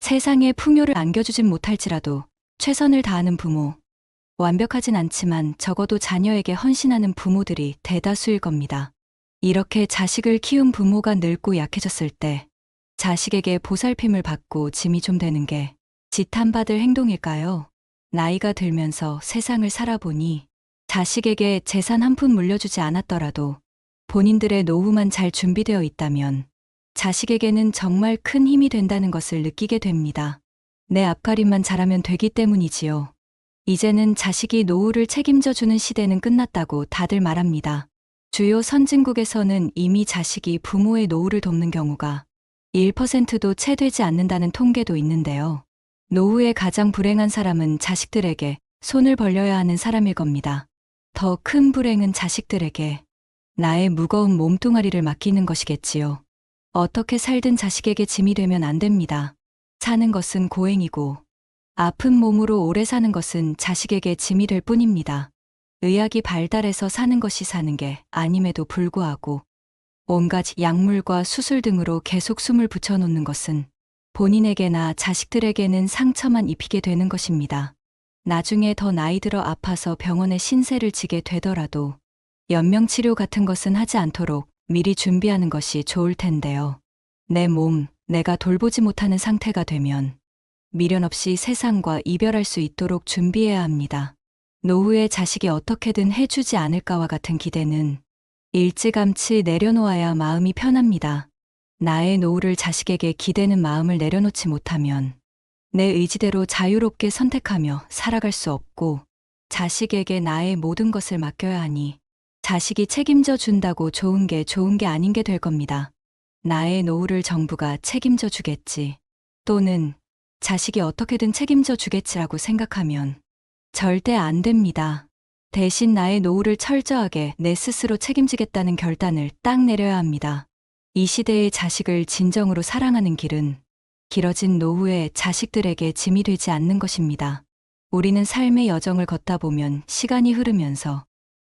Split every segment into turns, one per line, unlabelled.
세상에 풍요를 안겨주진 못할지라도 최선을 다하는 부모, 완벽하진 않지만 적어도 자녀에게 헌신하는 부모들이 대다수일 겁니다. 이렇게 자식을 키운 부모가 늙고 약해졌을 때 자식에게 보살핌을 받고 짐이 좀 되는 게 지탄받을 행동일까요? 나이가 들면서 세상을 살아보니 자식에게 재산 한 푼 물려주지 않았더라도 본인들의 노후만 잘 준비되어 있다면 자식에게는 정말 큰 힘이 된다는 것을 느끼게 됩니다. 내 앞가림만 잘하면 되기 때문이지요. 이제는 자식이 노후를 책임져주는 시대는 끝났다고 다들 말합니다. 주요 선진국에서는 이미 자식이 부모의 노후를 돕는 경우가 1%도 채 되지 않는다는 통계도 있는데요. 노후에 가장 불행한 사람은 자식들에게 손을 벌려야 하는 사람일 겁니다. 더 큰 불행은 자식들에게 나의 무거운 몸뚱아리를 맡기는 것이겠지요. 어떻게 살든 자식에게 짐이 되면 안 됩니다. 사는 것은 고행이고 아픈 몸으로 오래 사는 것은 자식에게 짐이 될 뿐입니다. 의학이 발달해서 사는 것이 사는 게 아님에도 불구하고 온갖 약물과 수술 등으로 계속 숨을 붙여놓는 것은 본인에게나 자식들에게는 상처만 입히게 되는 것입니다. 나중에 더 나이 들어 아파서 병원에 신세를 지게 되더라도 연명치료 같은 것은 하지 않도록 미리 준비하는 것이 좋을 텐데요. 내 몸, 내가 돌보지 못하는 상태가 되면 미련 없이 세상과 이별할 수 있도록 준비해야 합니다. 노후에 자식이 어떻게든 해주지 않을까와 같은 기대는 일찌감치 내려놓아야 마음이 편합니다. 나의 노후를 자식에게 기대는 마음을 내려놓지 못하면 내 의지대로 자유롭게 선택하며 살아갈 수 없고 자식에게 나의 모든 것을 맡겨야 하니 자식이 책임져 준다고 좋은 게 아닌 게 될 겁니다. 나의 노후를 정부가 책임져 주겠지 또는 자식이 어떻게든 책임져 주겠지라고 생각하면 절대 안 됩니다. 대신 나의 노후를 철저하게 내 스스로 책임지겠다는 결단을 딱 내려야 합니다. 이 시대의 자식을 진정으로 사랑하는 길은 길어진 노후에 자식들에게 짐이 되지 않는 것입니다. 우리는 삶의 여정을 걷다 보면 시간이 흐르면서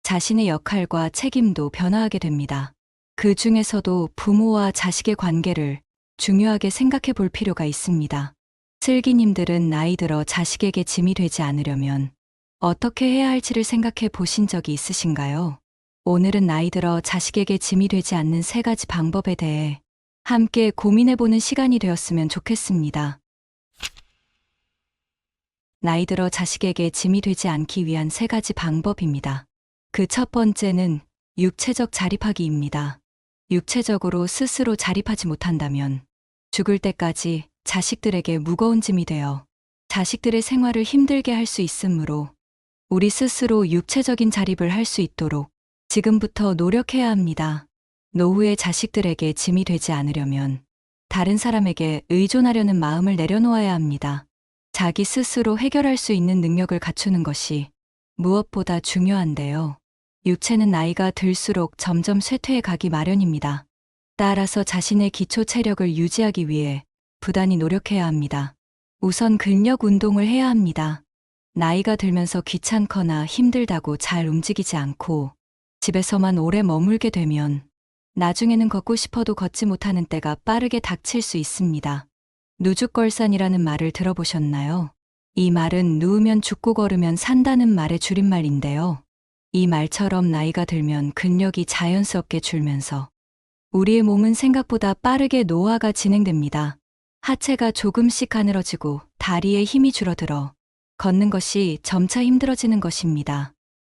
자신의 역할과 책임도 변화하게 됩니다. 그 중에서도 부모와 자식의 관계를 중요하게 생각해 볼 필요가 있습니다. 슬기님들은 나이 들어 자식에게 짐이 되지 않으려면 어떻게 해야 할지를 생각해 보신 적이 있으신가요? 오늘은 나이 들어 자식에게 짐이 되지 않는 3가지 방법에 대해 함께 고민해보는 시간이 되었으면 좋겠습니다. 나이 들어 자식에게 짐이 되지 않기 위한 3가지 방법입니다. 그 첫 번째는 육체적 자립하기입니다. 육체적으로 스스로 자립하지 못한다면 죽을 때까지 자식들에게 무거운 짐이 되어 자식들의 생활을 힘들게 할 수 있으므로 우리 스스로 육체적인 자립을 할 수 있도록 지금부터 노력해야 합니다. 노후에 자식들에게 짐이 되지 않으려면 다른 사람에게 의존하려는 마음을 내려놓아야 합니다. 자기 스스로 해결할 수 있는 능력을 갖추는 것이 무엇보다 중요한데요. 육체는 나이가 들수록 점점 쇠퇴해 가기 마련입니다. 따라서 자신의 기초 체력을 유지하기 위해 부단히 노력해야 합니다. 우선 근력 운동을 해야 합니다. 나이가 들면서 귀찮거나 힘들다고 잘 움직이지 않고 집에서만 오래 머물게 되면 나중에는 걷고 싶어도 걷지 못하는 때가 빠르게 닥칠 수 있습니다. 누죽걸산이라는 말을 들어보셨나요? 이 말은 누우면 죽고 걸으면 산다는 말의 줄임말인데요. 이 말처럼 나이가 들면 근력이 자연스럽게 줄면서 우리의 몸은 생각보다 빠르게 노화가 진행됩니다. 하체가 조금씩 가늘어지고 다리에 힘이 줄어들어 걷는 것이 점차 힘들어지는 것입니다.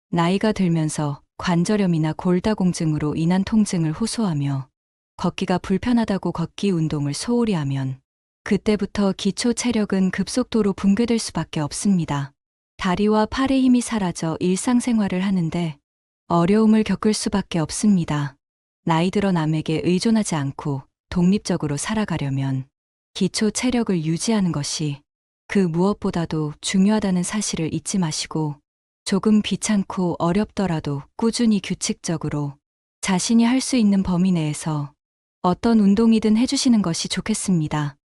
나이가 들면서 관절염이나 골다공증으로 인한 통증을 호소하며 걷기가 불편하다고 걷기 운동을 소홀히 하면 그때부터 기초 체력은 급속도로 붕괴될 수밖에 없습니다. 다리와 팔의 힘이 사라져 일상생활을 하는데 어려움을 겪을 수밖에 없습니다. 나이 들어 남에게 의존하지 않고 독립적으로 살아가려면 기초 체력을 유지하는 것이 그 무엇보다도 중요하다는 사실을 잊지 마시고 조금 귀찮고 어렵더라도 꾸준히 규칙적으로 자신이 할 수 있는 범위 내에서 어떤 운동이든 해주시는 것이 좋겠습니다.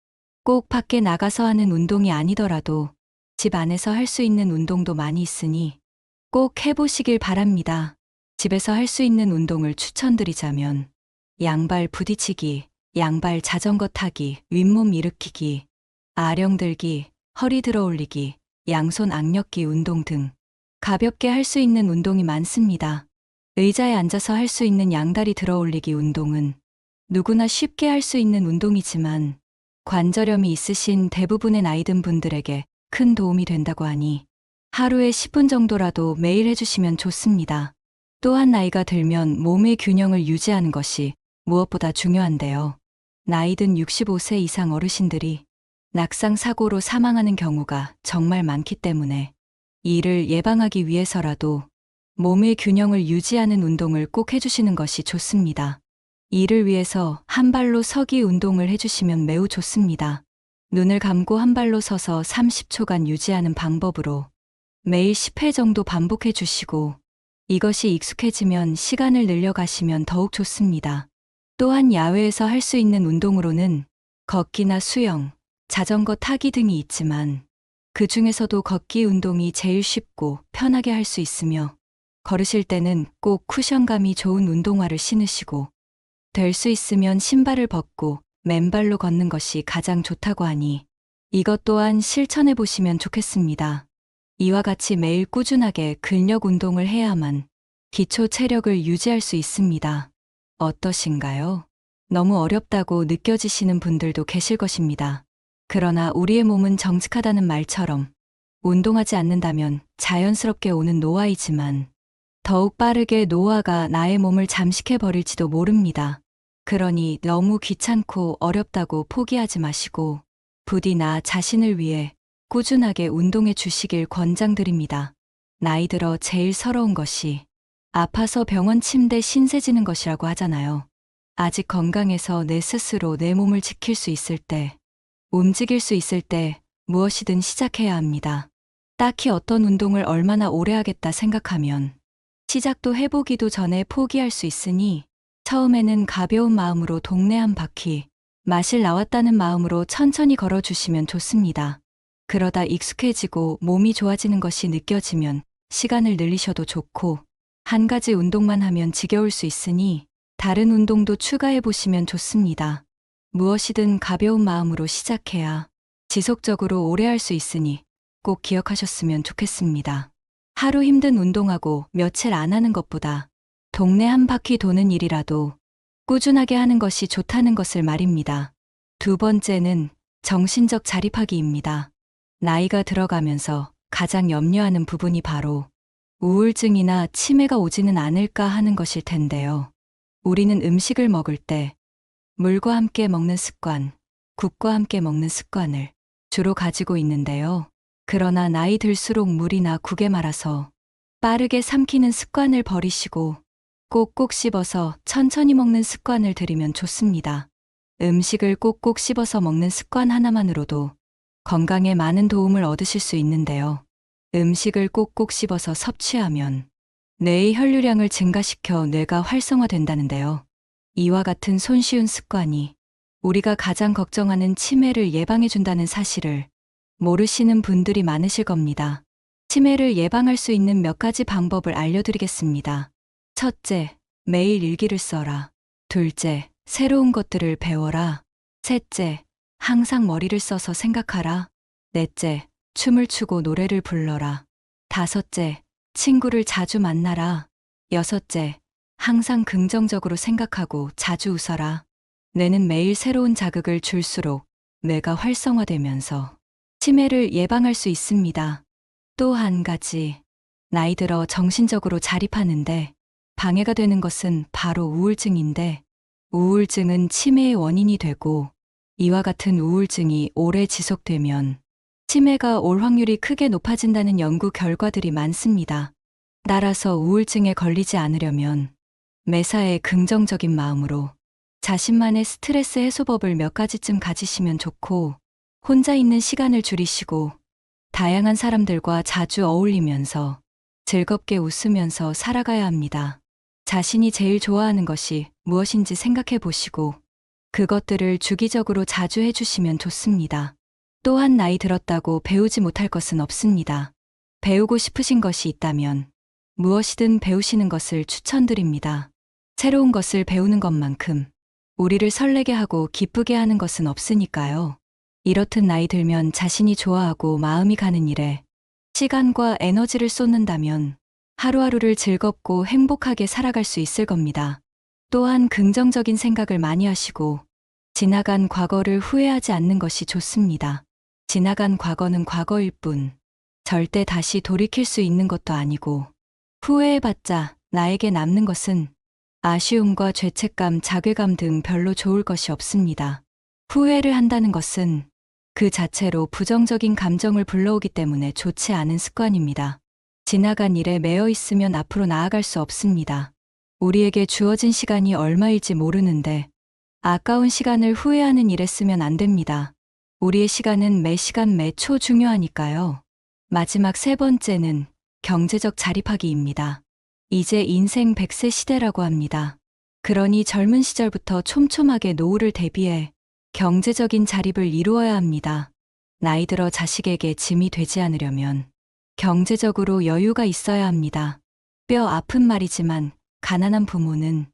꼭 밖에 나가서 하는 운동이 아니더라도 집 안에서 할 수 있는 운동도 많이 있으니 꼭 해보시길 바랍니다. 집에서 할 수 있는 운동을 추천드리자면 양발 부딪히기, 양발 자전거 타기, 윗몸 일으키기, 아령 들기, 허리 들어 올리기, 양손 악력기 운동 등 가볍게 할 수 있는 운동이 많습니다. 의자에 앉아서 할 수 있는 양다리 들어 올리기 운동은 누구나 쉽게 할 수 있는 운동이지만 관절염이 있으신 대부분의 나이 든 분들에게 큰 도움이 된다고 하니 하루에 10분 정도라도 매일 해주시면 좋습니다. 또한 나이가 들면 몸의 균형을 유지하는 것이 무엇보다 중요한데요. 나이 든 65세 이상 어르신들이 낙상 사고로 사망하는 경우가 정말 많기 때문에 이를 예방하기 위해서라도 몸의 균형을 유지하는 운동을 꼭 해주시는 것이 좋습니다. 이를 위해서 한 발로 서기 운동을 해주시면 매우 좋습니다. 눈을 감고 한 발로 서서 30초간 유지하는 방법으로 매일 10회 정도 반복해 주시고 이것이 익숙해지면 시간을 늘려가시면 더욱 좋습니다. 또한 야외에서 할 수 있는 운동으로는 걷기나 수영, 자전거 타기 등이 있지만 그 중에서도 걷기 운동이 제일 쉽고 편하게 할 수 있으며 걸으실 때는 꼭 쿠션감이 좋은 운동화를 신으시고 될 수 있으면 신발을 벗고 맨발로 걷는 것이 가장 좋다고 하니 이것 또한 실천해 보시면 좋겠습니다. 이와 같이 매일 꾸준하게 근력 운동을 해야만 기초 체력을 유지할 수 있습니다. 어떠신가요? 너무 어렵다고 느껴지시는 분들도 계실 것입니다. 그러나 우리의 몸은 정직하다는 말처럼 운동하지 않는다면 자연스럽게 오는 노화이지만 더욱 빠르게 노화가 나의 몸을 잠식해 버릴지도 모릅니다. 그러니 너무 귀찮고 어렵다고 포기하지 마시고 부디 나 자신을 위해 꾸준하게 운동해 주시길 권장드립니다. 나이 들어 제일 서러운 것이 아파서 병원 침대 신세지는 것이라고 하잖아요. 아직 건강해서 내 스스로 내 몸을 지킬 수 있을 때, 움직일 수 있을 때 무엇이든 시작해야 합니다. 딱히 어떤 운동을 얼마나 오래 하겠다 생각하면 시작도 해보기도 전에 포기할 수 있으니 처음에는 가벼운 마음으로 동네 한 바퀴, 마실 나왔다는 마음으로 천천히 걸어주시면 좋습니다. 그러다 익숙해지고 몸이 좋아지는 것이 느껴지면 시간을 늘리셔도 좋고 한 가지 운동만 하면 지겨울 수 있으니 다른 운동도 추가해 보시면 좋습니다. 무엇이든 가벼운 마음으로 시작해야 지속적으로 오래 할 수 있으니 꼭 기억하셨으면 좋겠습니다. 하루 힘든 운동하고 며칠 안 하는 것보다 동네 한 바퀴 도는 일이라도 꾸준하게 하는 것이 좋다는 것을 말입니다. 두 번째는 정신적 자립하기입니다. 나이가 들어가면서 가장 염려하는 부분이 바로 우울증이나 치매가 오지는 않을까 하는 것일 텐데요. 우리는 음식을 먹을 때 물과 함께 먹는 습관, 국과 함께 먹는 습관을 주로 가지고 있는데요. 그러나 나이 들수록 물이나 국에 말아서 빠르게 삼키는 습관을 버리시고 꼭꼭 씹어서 천천히 먹는 습관을 들이면 좋습니다. 음식을 꼭꼭 씹어서 먹는 습관 하나만으로도 건강에 많은 도움을 얻으실 수 있는데요. 음식을 꼭꼭 씹어서 섭취하면 뇌의 혈류량을 증가시켜 뇌가 활성화된다는데요. 이와 같은 손쉬운 습관이 우리가 가장 걱정하는 치매를 예방해준다는 사실을 모르시는 분들이 많으실 겁니다. 치매를 예방할 수 있는 몇 가지 방법을 알려드리겠습니다. 첫째, 매일 일기를 써라. 둘째, 새로운 것들을 배워라. 셋째, 항상 머리를 써서 생각하라. 넷째, 춤을 추고 노래를 불러라. 다섯째, 친구를 자주 만나라. 여섯째, 항상 긍정적으로 생각하고 자주 웃어라. 뇌는 매일 새로운 자극을 줄수록 뇌가 활성화되면서 치매를 예방할 수 있습니다. 또 한 가지, 나이 들어 정신적으로 자립하는데 방해가 되는 것은 바로 우울증인데 우울증은 치매의 원인이 되고 이와 같은 우울증이 오래 지속되면 치매가 올 확률이 크게 높아진다는 연구 결과들이 많습니다. 따라서 우울증에 걸리지 않으려면 매사에 긍정적인 마음으로 자신만의 스트레스 해소법을 몇 가지쯤 가지시면 좋고 혼자 있는 시간을 줄이시고 다양한 사람들과 자주 어울리면서 즐겁게 웃으면서 살아가야 합니다. 자신이 제일 좋아하는 것이 무엇인지 생각해 보시고 그것들을 주기적으로 자주 해주시면 좋습니다. 또한 나이 들었다고 배우지 못할 것은 없습니다. 배우고 싶으신 것이 있다면 무엇이든 배우시는 것을 추천드립니다. 새로운 것을 배우는 것만큼 우리를 설레게 하고 기쁘게 하는 것은 없으니까요. 이렇듯 나이 들면 자신이 좋아하고 마음이 가는 일에 시간과 에너지를 쏟는다면 하루하루를 즐겁고 행복하게 살아갈 수 있을 겁니다. 또한 긍정적인 생각을 많이 하시고 지나간 과거를 후회하지 않는 것이 좋습니다. 지나간 과거는 과거일 뿐 절대 다시 돌이킬 수 있는 것도 아니고 후회해봤자 나에게 남는 것은 아쉬움과 죄책감, 자괴감 등 별로 좋을 것이 없습니다. 후회를 한다는 것은 그 자체로 부정적인 감정을 불러오기 때문에 좋지 않은 습관입니다. 지나간 일에 매여 있으면 앞으로 나아갈 수 없습니다. 우리에게 주어진 시간이 얼마일지 모르는데 아까운 시간을 후회하는 일에 쓰면 안 됩니다. 우리의 시간은 매 시간 매 초 중요하니까요. 마지막 세 번째는 경제적 자립하기입니다. 이제 인생 100세 시대라고 합니다. 그러니 젊은 시절부터 촘촘하게 노후를 대비해 경제적인 자립을 이루어야 합니다. 나이 들어 자식에게 짐이 되지 않으려면 경제적으로 여유가 있어야 합니다. 뼈 아픈 말이지만 가난한 부모는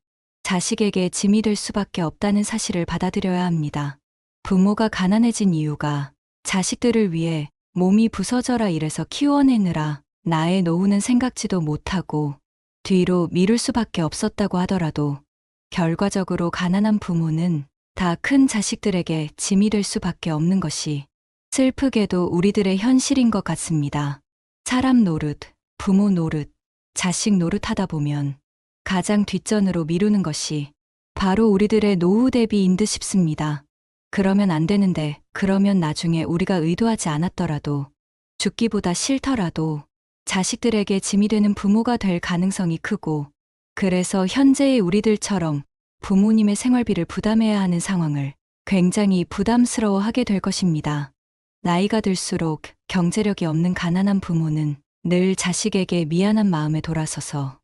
자식에게 짐이 될 수밖에 없다는 사실을 받아들여야 합니다. 부모가 가난해진 이유가 자식들을 위해 몸이 부서져라 이래서 키워내느라 나의 노후는 생각지도 못하고 뒤로 미룰 수밖에 없었다고 하더라도 결과적으로 가난한 부모는 다 큰 자식들에게 짐이 될 수밖에 없는 것이 슬프게도 우리들의 현실인 것 같습니다. 사람 노릇, 부모 노릇, 자식 노릇 하다 보면 가장 뒷전으로 미루는 것이 바로 우리들의 노후 대비인 듯 싶습니다. 그러면 안 되는데, 그러면 나중에 우리가 의도하지 않았더라도 죽기보다 싫더라도 자식들에게 짐이 되는 부모가 될 가능성이 크고, 그래서 현재의 우리들처럼 부모님의 생활비를 부담해야 하는 상황을 굉장히 부담스러워하게 될 것입니다. 나이가 들수록 경제력이 없는 가난한 부모는 늘 자식에게 미안한 마음에 돌아서서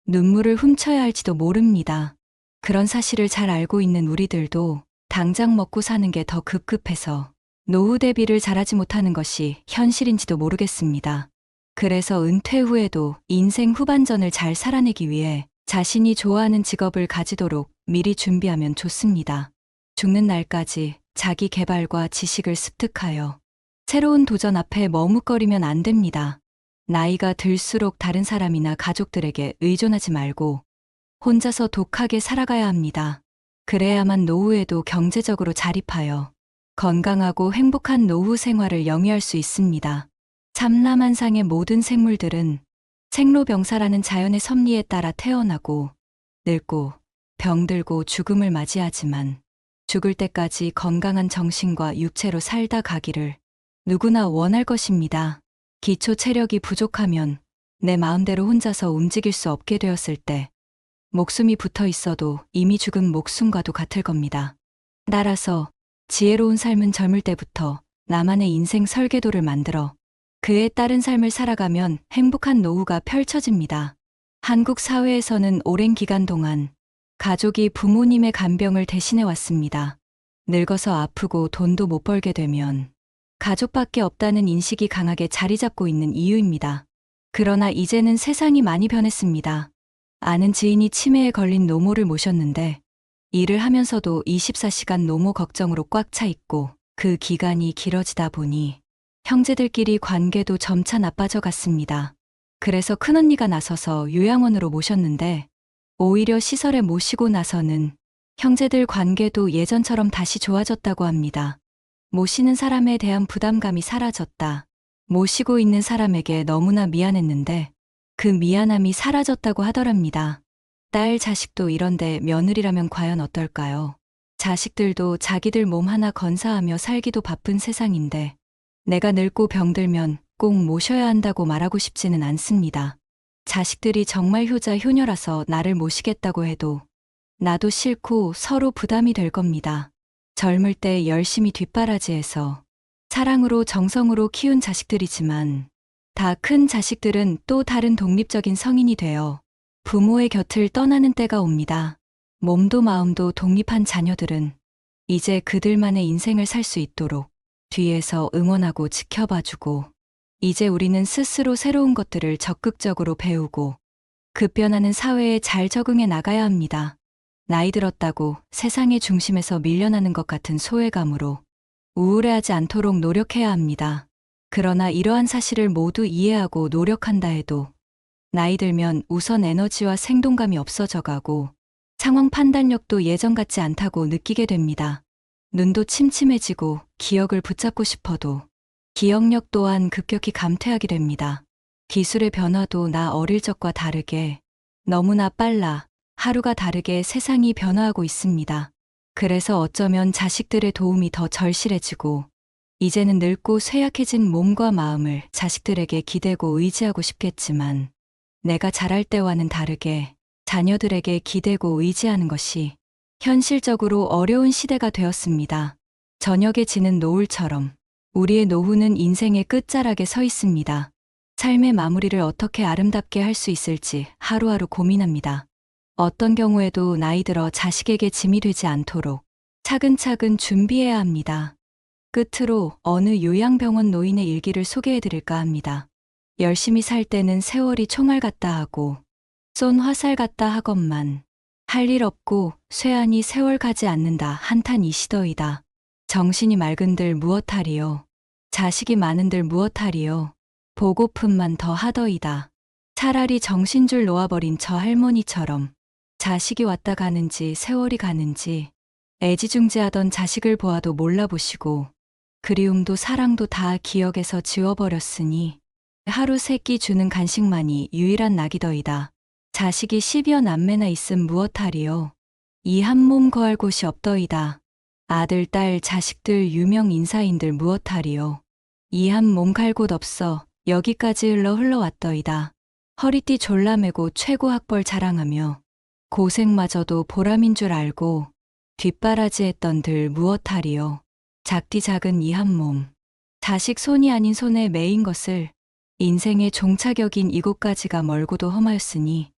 눈물을 훔쳐야 할지도 모릅니다. 그런 사실을 잘 알고 있는 우리들도 당장 먹고 사는 게 더 급급해서 노후 대비를 잘하지 못하는 것이 현실인지도 모르겠습니다. 그래서 은퇴 후에도 인생 후반전을 잘 살아내기 위해 자신이 좋아하는 직업을 가지도록 미리 준비하면 좋습니다. 죽는 날까지 자기 개발과 지식을 습득하여 새로운 도전 앞에 머뭇거리면 안 됩니다. 나이가 들수록 다른 사람이나 가족들에게 의존하지 말고 혼자서 독하게 살아가야 합니다. 그래야만 노후에도 경제적으로 자립하여 건강하고 행복한 노후 생활을 영위할 수 있습니다. 삼라만상의 모든 생물들은 생로병사라는 자연의 섭리에 따라 태어나고 늙고 병들고 죽음을 맞이하지만 죽을 때까지 건강한 정신과 육체로 살다 가기를 누구나 원할 것입니다. 기초 체력이 부족하면 내 마음대로 혼자서 움직일 수 없게 되었을 때 목숨이 붙어 있어도 이미 죽은 목숨과도 같을 겁니다. 따라서 지혜로운 삶은 젊을 때부터 나만의 인생 설계도를 만들어 그에 따른 삶을 살아가면 행복한 노후가 펼쳐집니다. 한국 사회에서는 오랜 기간 동안 가족이 부모님의 간병을 대신해 왔습니다. 늙어서 아프고 돈도 못 벌게 되면 가족밖에 없다는 인식이 강하게 자리 잡고 있는 이유입니다. 그러나 이제는 세상이 많이 변했습니다. 아는 지인이 치매에 걸린 노모를 모셨는데 일을 하면서도 24시간 노모 걱정으로 꽉 차 있고 그 기간이 길어지다 보니 형제들끼리 관계도 점차 나빠져 갔습니다. 그래서 큰언니가 나서서 요양원으로 모셨는데 오히려 시설에 모시고 나서는 형제들 관계도 예전처럼 다시 좋아졌다고 합니다. 모시는 사람에 대한 부담감이 사라졌다. 모시고 있는 사람에게 너무나 미안했는데 그 미안함이 사라졌다고 하더랍니다. 딸 자식도 이런데 며느리라면 과연 어떨까요? 자식들도 자기들 몸 하나 건사하며 살기도 바쁜 세상인데 내가 늙고 병들면 꼭 모셔야 한다고 말하고 싶지는 않습니다. 자식들이 정말 효자 효녀라서 나를 모시겠다고 해도 나도 싫고 서로 부담이 될 겁니다. 젊을 때 열심히 뒷바라지해서 사랑으로 정성으로 키운 자식들이지만 다 큰 자식들은 또 다른 독립적인 성인이 되어 부모의 곁을 떠나는 때가 옵니다. 몸도 마음도 독립한 자녀들은 이제 그들만의 인생을 살 수 있도록 뒤에서 응원하고 지켜봐주고 이제 우리는 스스로 새로운 것들을 적극적으로 배우고 급변하는 사회에 잘 적응해 나가야 합니다. 나이 들었다고 세상의 중심에서 밀려나는 것 같은 소외감으로 우울해하지 않도록 노력해야 합니다. 그러나 이러한 사실을 모두 이해하고 노력한다 해도 나이 들면 우선 에너지와 생동감이 없어져 가고 상황 판단력도 예전 같지 않다고 느끼게 됩니다. 눈도 침침해지고 기억을 붙잡고 싶어도 기억력 또한 급격히 감퇴하게 됩니다. 기술의 변화도 나 어릴 적과 다르게 너무나 빨라 하루가 다르게 세상이 변화하고 있습니다. 그래서 어쩌면 자식들의 도움이 더 절실해지고 이제는 늙고 쇠약해진 몸과 마음을 자식들에게 기대고 의지하고 싶겠지만 내가 자랄 때와는 다르게 자녀들에게 기대고 의지하는 것이 현실적으로 어려운 시대가 되었습니다. 저녁에 지는 노을처럼 우리의 노후는 인생의 끝자락에 서 있습니다. 삶의 마무리를 어떻게 아름답게 할 수 있을지 하루하루 고민합니다. 어떤 경우에도 나이 들어 자식에게 짐이 되지 않도록 차근차근 준비해야 합니다. 끝으로 어느 요양병원 노인의 일기를 소개해 드릴까 합니다. 열심히 살 때는 세월이 총알 같다 하고 쏜 화살 같다 하건만 할 일 없고 쇠하니 세월 가지 않는다 한탄이시더이다. 정신이 맑은들 무엇하리요. 자식이 많은들 무엇하리요. 보고픈만 더 하더이다. 차라리 정신줄 놓아버린 저 할머니처럼 자식이 왔다 가는지 세월이 가는지 애지중지하던 자식을 보아도 몰라보시고 그리움도 사랑도 다 기억에서 지워버렸으니 하루 세 끼 주는 간식만이 유일한 낙이더이다. 자식이 10여 남매나 있음 무엇하리요. 이 한 몸 거할 곳이 없더이다. 아들, 딸, 자식들, 유명 인사인들 무엇하리요. 이 한 몸 갈 곳 없어 여기까지 흘러왔더이다. 허리띠 졸라매고 최고 학벌 자랑하며 고생마저도 보람인 줄 알고 뒷바라지했던들 무엇하리요. 작디 작은 이 한 몸, 자식 손이 아닌 손에 매인 것을 인생의 종착역인 이곳까지가 멀고도 험하였으니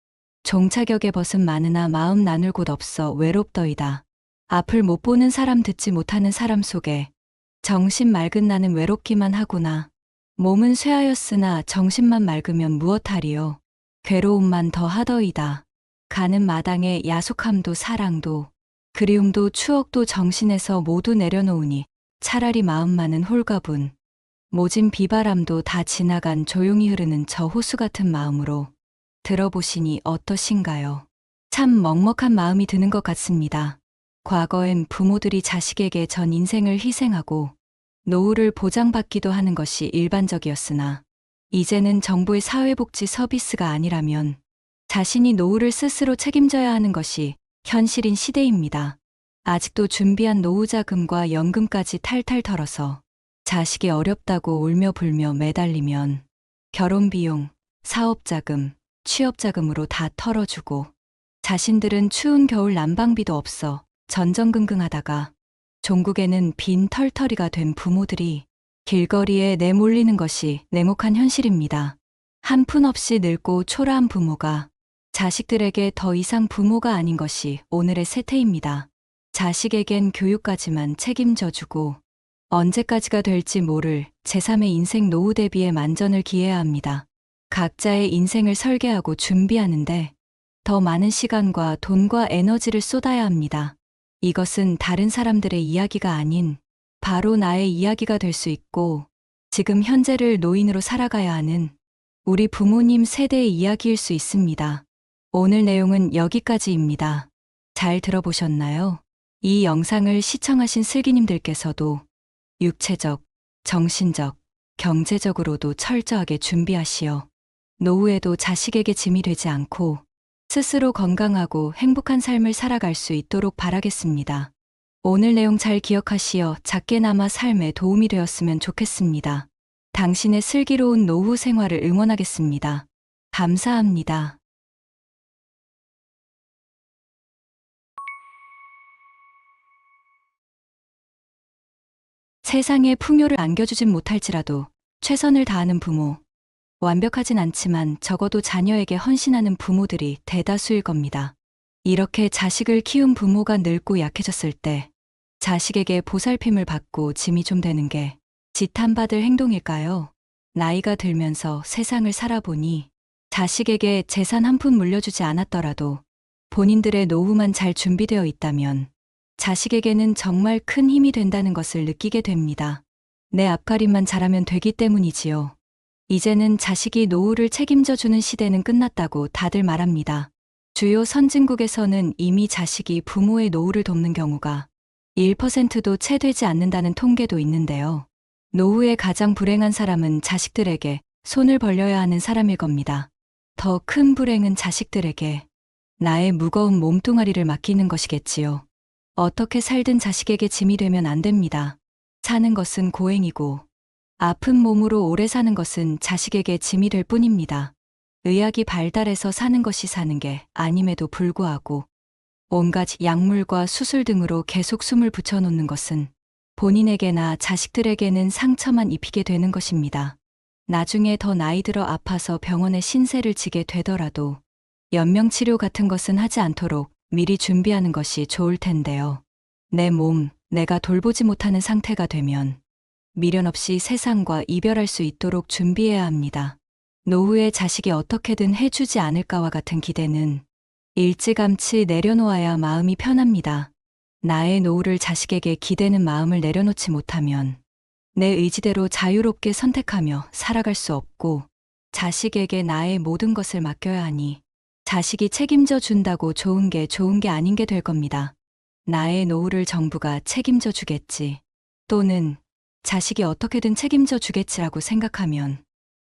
종착역에 벗은 많으나 마음 나눌 곳 없어 외롭더이다. 앞을 못 보는 사람 듣지 못하는 사람 속에 정신 맑은 나는 외롭기만 하구나. 몸은 쇠하였으나 정신만 맑으면 무엇하리요. 괴로움만 더 하더이다. 가는 마당에 야속함도 사랑도 그리움도 추억도 정신에서 모두 내려놓으니 차라리 마음만은 홀가분 모진 비바람도 다 지나간 조용히 흐르는 저 호수 같은 마음으로 들어보시니 어떠신가요? 참 먹먹한 마음이 드는 것 같습니다. 과거엔 부모들이 자식에게 전 인생을 희생하고 노후를 보장받기도 하는 것이 일반적이었으나 이제는 정부의 사회복지 서비스가 아니라면 자신이 노후를 스스로 책임져야 하는 것이 현실인 시대입니다. 아직도 준비한 노후자금과 연금까지 탈탈 털어서 자식이 어렵다고 울며 불며 매달리면 결혼비용, 사업자금, 취업자금으로 다 털어주고 자신들은 추운 겨울 난방비도 없어 전전긍긍하다가 종국에는 빈 털터리가 된 부모들이 길거리에 내몰리는 것이 냉혹한 현실입니다. 한 푼 없이 늙고 초라한 부모가 자식들에게 더 이상 부모가 아닌 것이 오늘의 세태입니다. 자식에겐 교육까지만 책임져주고 언제까지가 될지 모를 제3의 인생 노후 대비에 만전을 기해야 합니다. 각자의 인생을 설계하고 준비하는데 더 많은 시간과 돈과 에너지를 쏟아야 합니다. 이것은 다른 사람들의 이야기가 아닌 바로 나의 이야기가 될 수 있고 지금 현재를 노인으로 살아가야 하는 우리 부모님 세대의 이야기일 수 있습니다. 오늘 내용은 여기까지입니다. 잘 들어보셨나요? 이 영상을 시청하신 슬기님들께서도 육체적, 정신적, 경제적으로도 철저하게 준비하시어 노후에도 자식에게 짐이 되지 않고 스스로 건강하고 행복한 삶을 살아갈 수 있도록 바라겠습니다. 오늘 내용 잘 기억하시어 작게나마 삶에 도움이 되었으면 좋겠습니다. 당신의 슬기로운 노후 생활을 응원하겠습니다. 감사합니다. 세상에 풍요를 안겨주진 못할지라도 최선을 다하는 부모, 완벽하진 않지만 적어도 자녀에게 헌신하는 부모들이 대다수일 겁니다. 이렇게 자식을 키운 부모가 늙고 약해졌을 때 자식에게 보살핌을 받고 짐이 좀 되는 게 지탄받을 행동일까요? 나이가 들면서 세상을 살아보니 자식에게 재산 한 푼 물려주지 않았더라도 본인들의 노후만 잘 준비되어 있다면 자식에게는 정말 큰 힘이 된다는 것을 느끼게 됩니다. 내 앞가림만 잘하면 되기 때문이지요. 이제는 자식이 노후를 책임져 주는 시대는 끝났다고 다들 말합니다. 주요 선진국에서는 이미 자식이 부모의 노후를 돕는 경우가 1%도 채 되지 않는다는 통계도 있는데요. 노후에 가장 불행한 사람은 자식들에게 손을 벌려야 하는 사람일 겁니다. 더 큰 불행은 자식들에게 나의 무거운 몸뚱아리를 맡기는 것이겠지요. 어떻게 살든 자식에게 짐이 되면 안 됩니다. 사는 것은 고행이고 아픈 몸으로 오래 사는 것은 자식에게 짐이 될 뿐입니다. 의학이 발달해서 사는 것이 사는 게 아님에도 불구하고 온갖 약물과 수술 등으로 계속 숨을 붙여놓는 것은 본인에게나 자식들에게는 상처만 입히게 되는 것입니다. 나중에 더 나이 들어 아파서 병원에 신세를 지게 되더라도 연명치료 같은 것은 하지 않도록 미리 준비하는 것이 좋을 텐데요. 내 몸, 내가 돌보지 못하는 상태가 되면 미련 없이 세상과 이별할 수 있도록 준비해야 합니다. 노후에 자식이 어떻게든 해주지 않을까와 같은 기대는 일찌감치 내려놓아야 마음이 편합니다. 나의 노후를 자식에게 기대는 마음을 내려놓지 못하면 내 의지대로 자유롭게 선택하며 살아갈 수 없고 자식에게 나의 모든 것을 맡겨야 하니 자식이 책임져 준다고 좋은 게 아닌 게 될 겁니다. 나의 노후를 정부가 책임져 주겠지 또는 자식이 어떻게든 책임져 주겠지라고 생각하면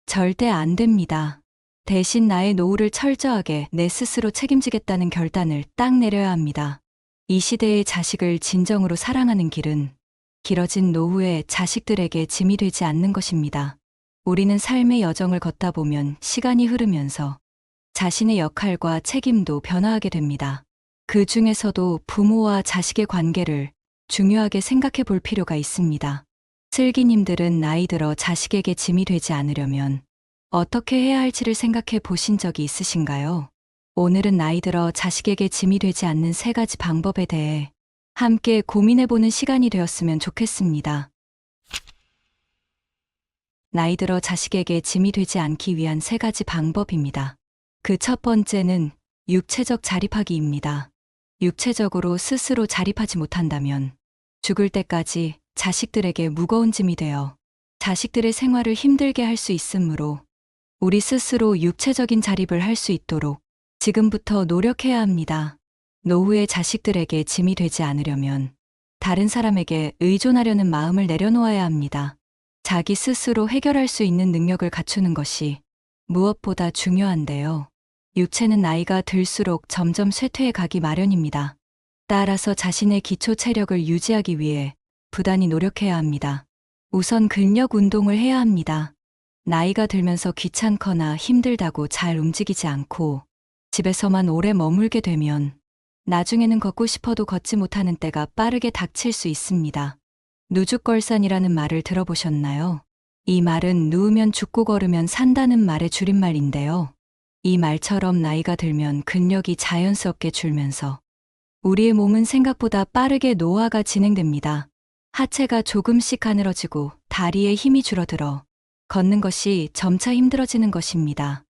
절대 안 됩니다. 대신 나의 노후를 철저하게 내 스스로 책임지겠다는 결단을 딱 내려야 합니다. 이 시대의 자식을 진정으로 사랑하는 길은 길어진 노후에 자식들에게 짐이 되지 않는 것입니다. 우리는 삶의 여정을 걷다 보면 시간이 흐르면서 자신의 역할과 책임도 변화하게 됩니다. 그 중에서도 부모와 자식의 관계를 중요하게 생각해 볼 필요가 있습니다. 슬기님들은 나이 들어 자식에게 짐이 되지 않으려면 어떻게 해야 할지를 생각해 보신 적이 있으신가요? 오늘은 나이 들어 자식에게 짐이 되지 않는 3가지 방법에 대해 함께 고민해 보는 시간이 되었으면 좋겠습니다. 나이 들어 자식에게 짐이 되지 않기 위한 3가지 방법입니다. 그 첫 번째는 육체적 자립하기입니다. 육체적으로 스스로 자립하지 못한다면 죽을 때까지 자식들에게 무거운 짐이 되어 자식들의 생활을 힘들게 할 수 있으므로 우리 스스로 육체적인 자립을 할 수 있도록 지금부터 노력해야 합니다. 노후에 자식들에게 짐이 되지 않으려면 다른 사람에게 의존하려는 마음을 내려놓아야 합니다. 자기 스스로 해결할 수 있는 능력을 갖추는 것이 무엇보다 중요한데요. 육체는 나이가 들수록 점점 쇠퇴해 가기 마련입니다. 따라서 자신의 기초 체력을 유지하기 위해 부단히 노력해야 합니다. 우선 근력 운동을 해야 합니다. 나이가 들면서 귀찮거나 힘들다고 잘 움직이지 않고 집에서만 오래 머물게 되면 나중에는 걷고 싶어도 걷지 못하는 때가 빠르게 닥칠 수 있습니다. 누죽걸산이라는 말을 들어보셨나요? 이 말은 누우면 죽고 걸으면 산다는 말의 줄임말인데요. 이 말처럼 나이가 들면 근력이 자연스럽게 줄면서 우리의 몸은 생각보다 빠르게 노화가 진행됩니다. 하체가 조금씩 가늘어지고 다리에 힘이 줄어들어 걷는 것이 점차 힘들어지는 것입니다.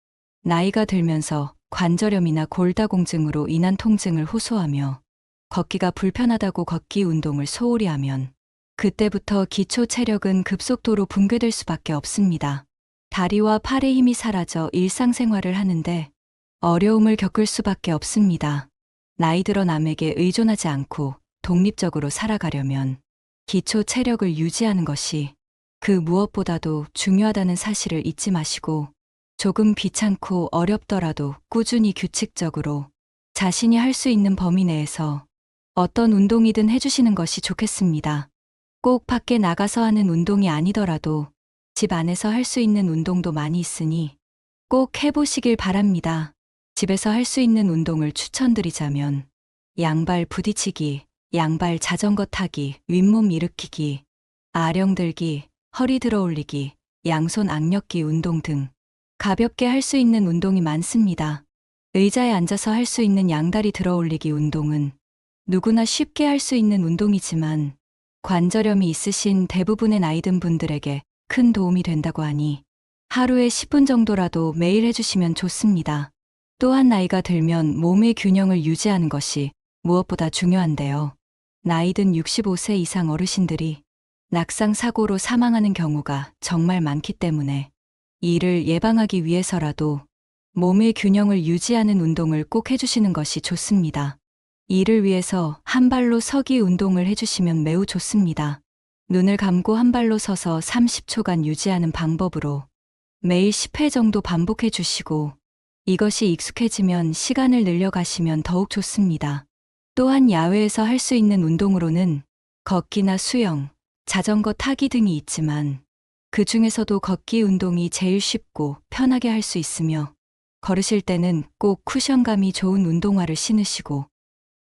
나이가 들면서 관절염이나 골다공증으로 인한 통증을 호소하며 걷기가 불편하다고 걷기 운동을 소홀히 하면 그때부터 기초 체력은 급속도로 붕괴될 수밖에 없습니다. 다리와 팔의 힘이 사라져 일상생활을 하는데 어려움을 겪을 수밖에 없습니다. 나이 들어 남에게 의존하지 않고 독립적으로 살아가려면 기초 체력을 유지하는 것이 그 무엇보다도 중요하다는 사실을 잊지 마시고 조금 귀찮고 어렵더라도 꾸준히 규칙적으로 자신이 할 수 있는 범위 내에서 어떤 운동이든 해주시는 것이 좋겠습니다. 꼭 밖에 나가서 하는 운동이 아니더라도 집 안에서 할 수 있는 운동도 많이 있으니 꼭 해보시길 바랍니다. 집에서 할 수 있는 운동을 추천드리자면 양발 부딪히기, 양발 자전거 타기, 윗몸 일으키기, 아령 들기, 허리 들어 올리기, 양손 악력기 운동 등 가볍게 할 수 있는 운동이 많습니다. 의자에 앉아서 할 수 있는 양다리 들어 올리기 운동은 누구나 쉽게 할 수 있는 운동이지만 관절염이 있으신 대부분의 나이 든 분들에게 큰 도움이 된다고 하니 하루에 10분 정도라도 매일 해주시면 좋습니다. 또한 나이가 들면 몸의 균형을 유지하는 것이 무엇보다 중요한데요. 나이든 65세 이상 어르신들이 낙상 사고로 사망하는 경우가 정말 많기 때문에 이를 예방하기 위해서라도 몸의 균형을 유지하는 운동을 꼭 해주시는 것이 좋습니다. 이를 위해서 한 발로 서기 운동을 해주시면 매우 좋습니다. 눈을 감고 한 발로 서서 30초간 유지하는 방법으로 매일 10회 정도 반복해 주시고 이것이 익숙해지면 시간을 늘려가시면 더욱 좋습니다. 또한 야외에서 할 수 있는 운동으로는 걷기나 수영, 자전거 타기 등이 있지만 그 중에서도 걷기 운동이 제일 쉽고 편하게 할 수 있으며 걸으실 때는 꼭 쿠션감이 좋은 운동화를 신으시고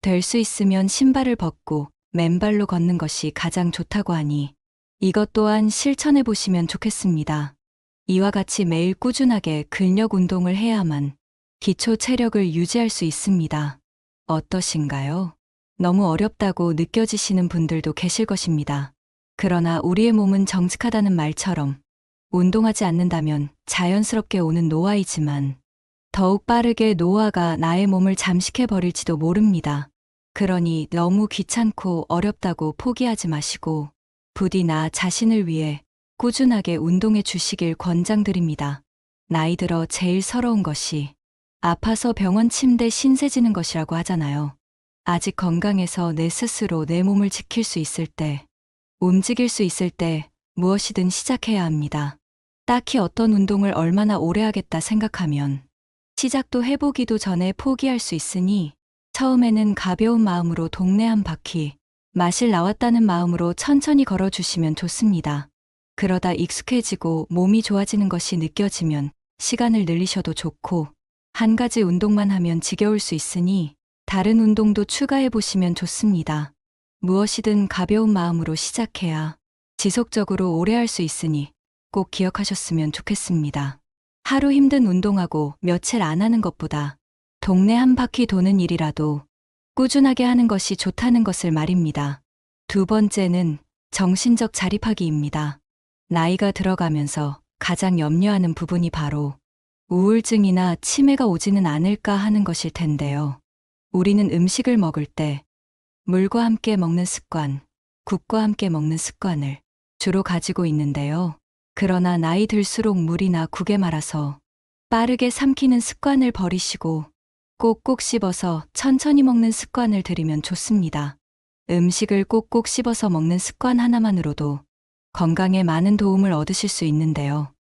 될 수 있으면 신발을 벗고 맨발로 걷는 것이 가장 좋다고 하니 이것 또한 실천해 보시면 좋겠습니다. 이와 같이 매일 꾸준하게 근력 운동을 해야만 기초 체력을 유지할 수 있습니다. 어떠신가요? 너무 어렵다고 느껴지시는 분들도 계실 것입니다. 그러나 우리의 몸은 정직하다는 말처럼 운동하지 않는다면 자연스럽게 오는 노화이지만 더욱 빠르게 노화가 나의 몸을 잠식해 버릴지도 모릅니다. 그러니 너무 귀찮고 어렵다고 포기하지 마시고 부디 나 자신을 위해 꾸준하게 운동해 주시길 권장드립니다. 나이 들어 제일 서러운 것이 아파서 병원 침대 신세지는 것이라고 하잖아요. 아직 건강해서 내 스스로 내 몸을 지킬 수 있을 때, 움직일 수 있을 때 무엇이든 시작해야 합니다. 딱히 어떤 운동을 얼마나 오래 하겠다 생각하면 시작도 해보기도 전에 포기할 수 있으니 처음에는 가벼운 마음으로 동네 한 바퀴, 마실 나왔다는 마음으로 천천히 걸어주시면 좋습니다. 그러다 익숙해지고 몸이 좋아지는 것이 느껴지면 시간을 늘리셔도 좋고 한 가지 운동만 하면 지겨울 수 있으니 다른 운동도 추가해 보시면 좋습니다. 무엇이든 가벼운 마음으로 시작해야 지속적으로 오래 할 수 있으니 꼭 기억하셨으면 좋겠습니다. 하루 힘든 운동하고 며칠 안 하는 것보다 동네 한 바퀴 도는 일이라도 꾸준하게 하는 것이 좋다는 것을 말입니다. 두 번째는 정신적 자립하기입니다. 나이가 들어가면서 가장 염려하는 부분이 바로 우울증이나 치매가 오지는 않을까 하는 것일 텐데요. 우리는 음식을 먹을 때 물과 함께 먹는 습관, 국과 함께 먹는 습관을 주로 가지고 있는데요. 그러나 나이 들수록 물이나 국에 말아서 빠르게 삼키는 습관을 버리시고 꼭꼭 씹어서 천천히 먹는 습관을 들이면 좋습니다. 음식을 꼭꼭 씹어서 먹는 습관 하나만으로도 건강에 많은 도움을 얻으실 수 있는데요.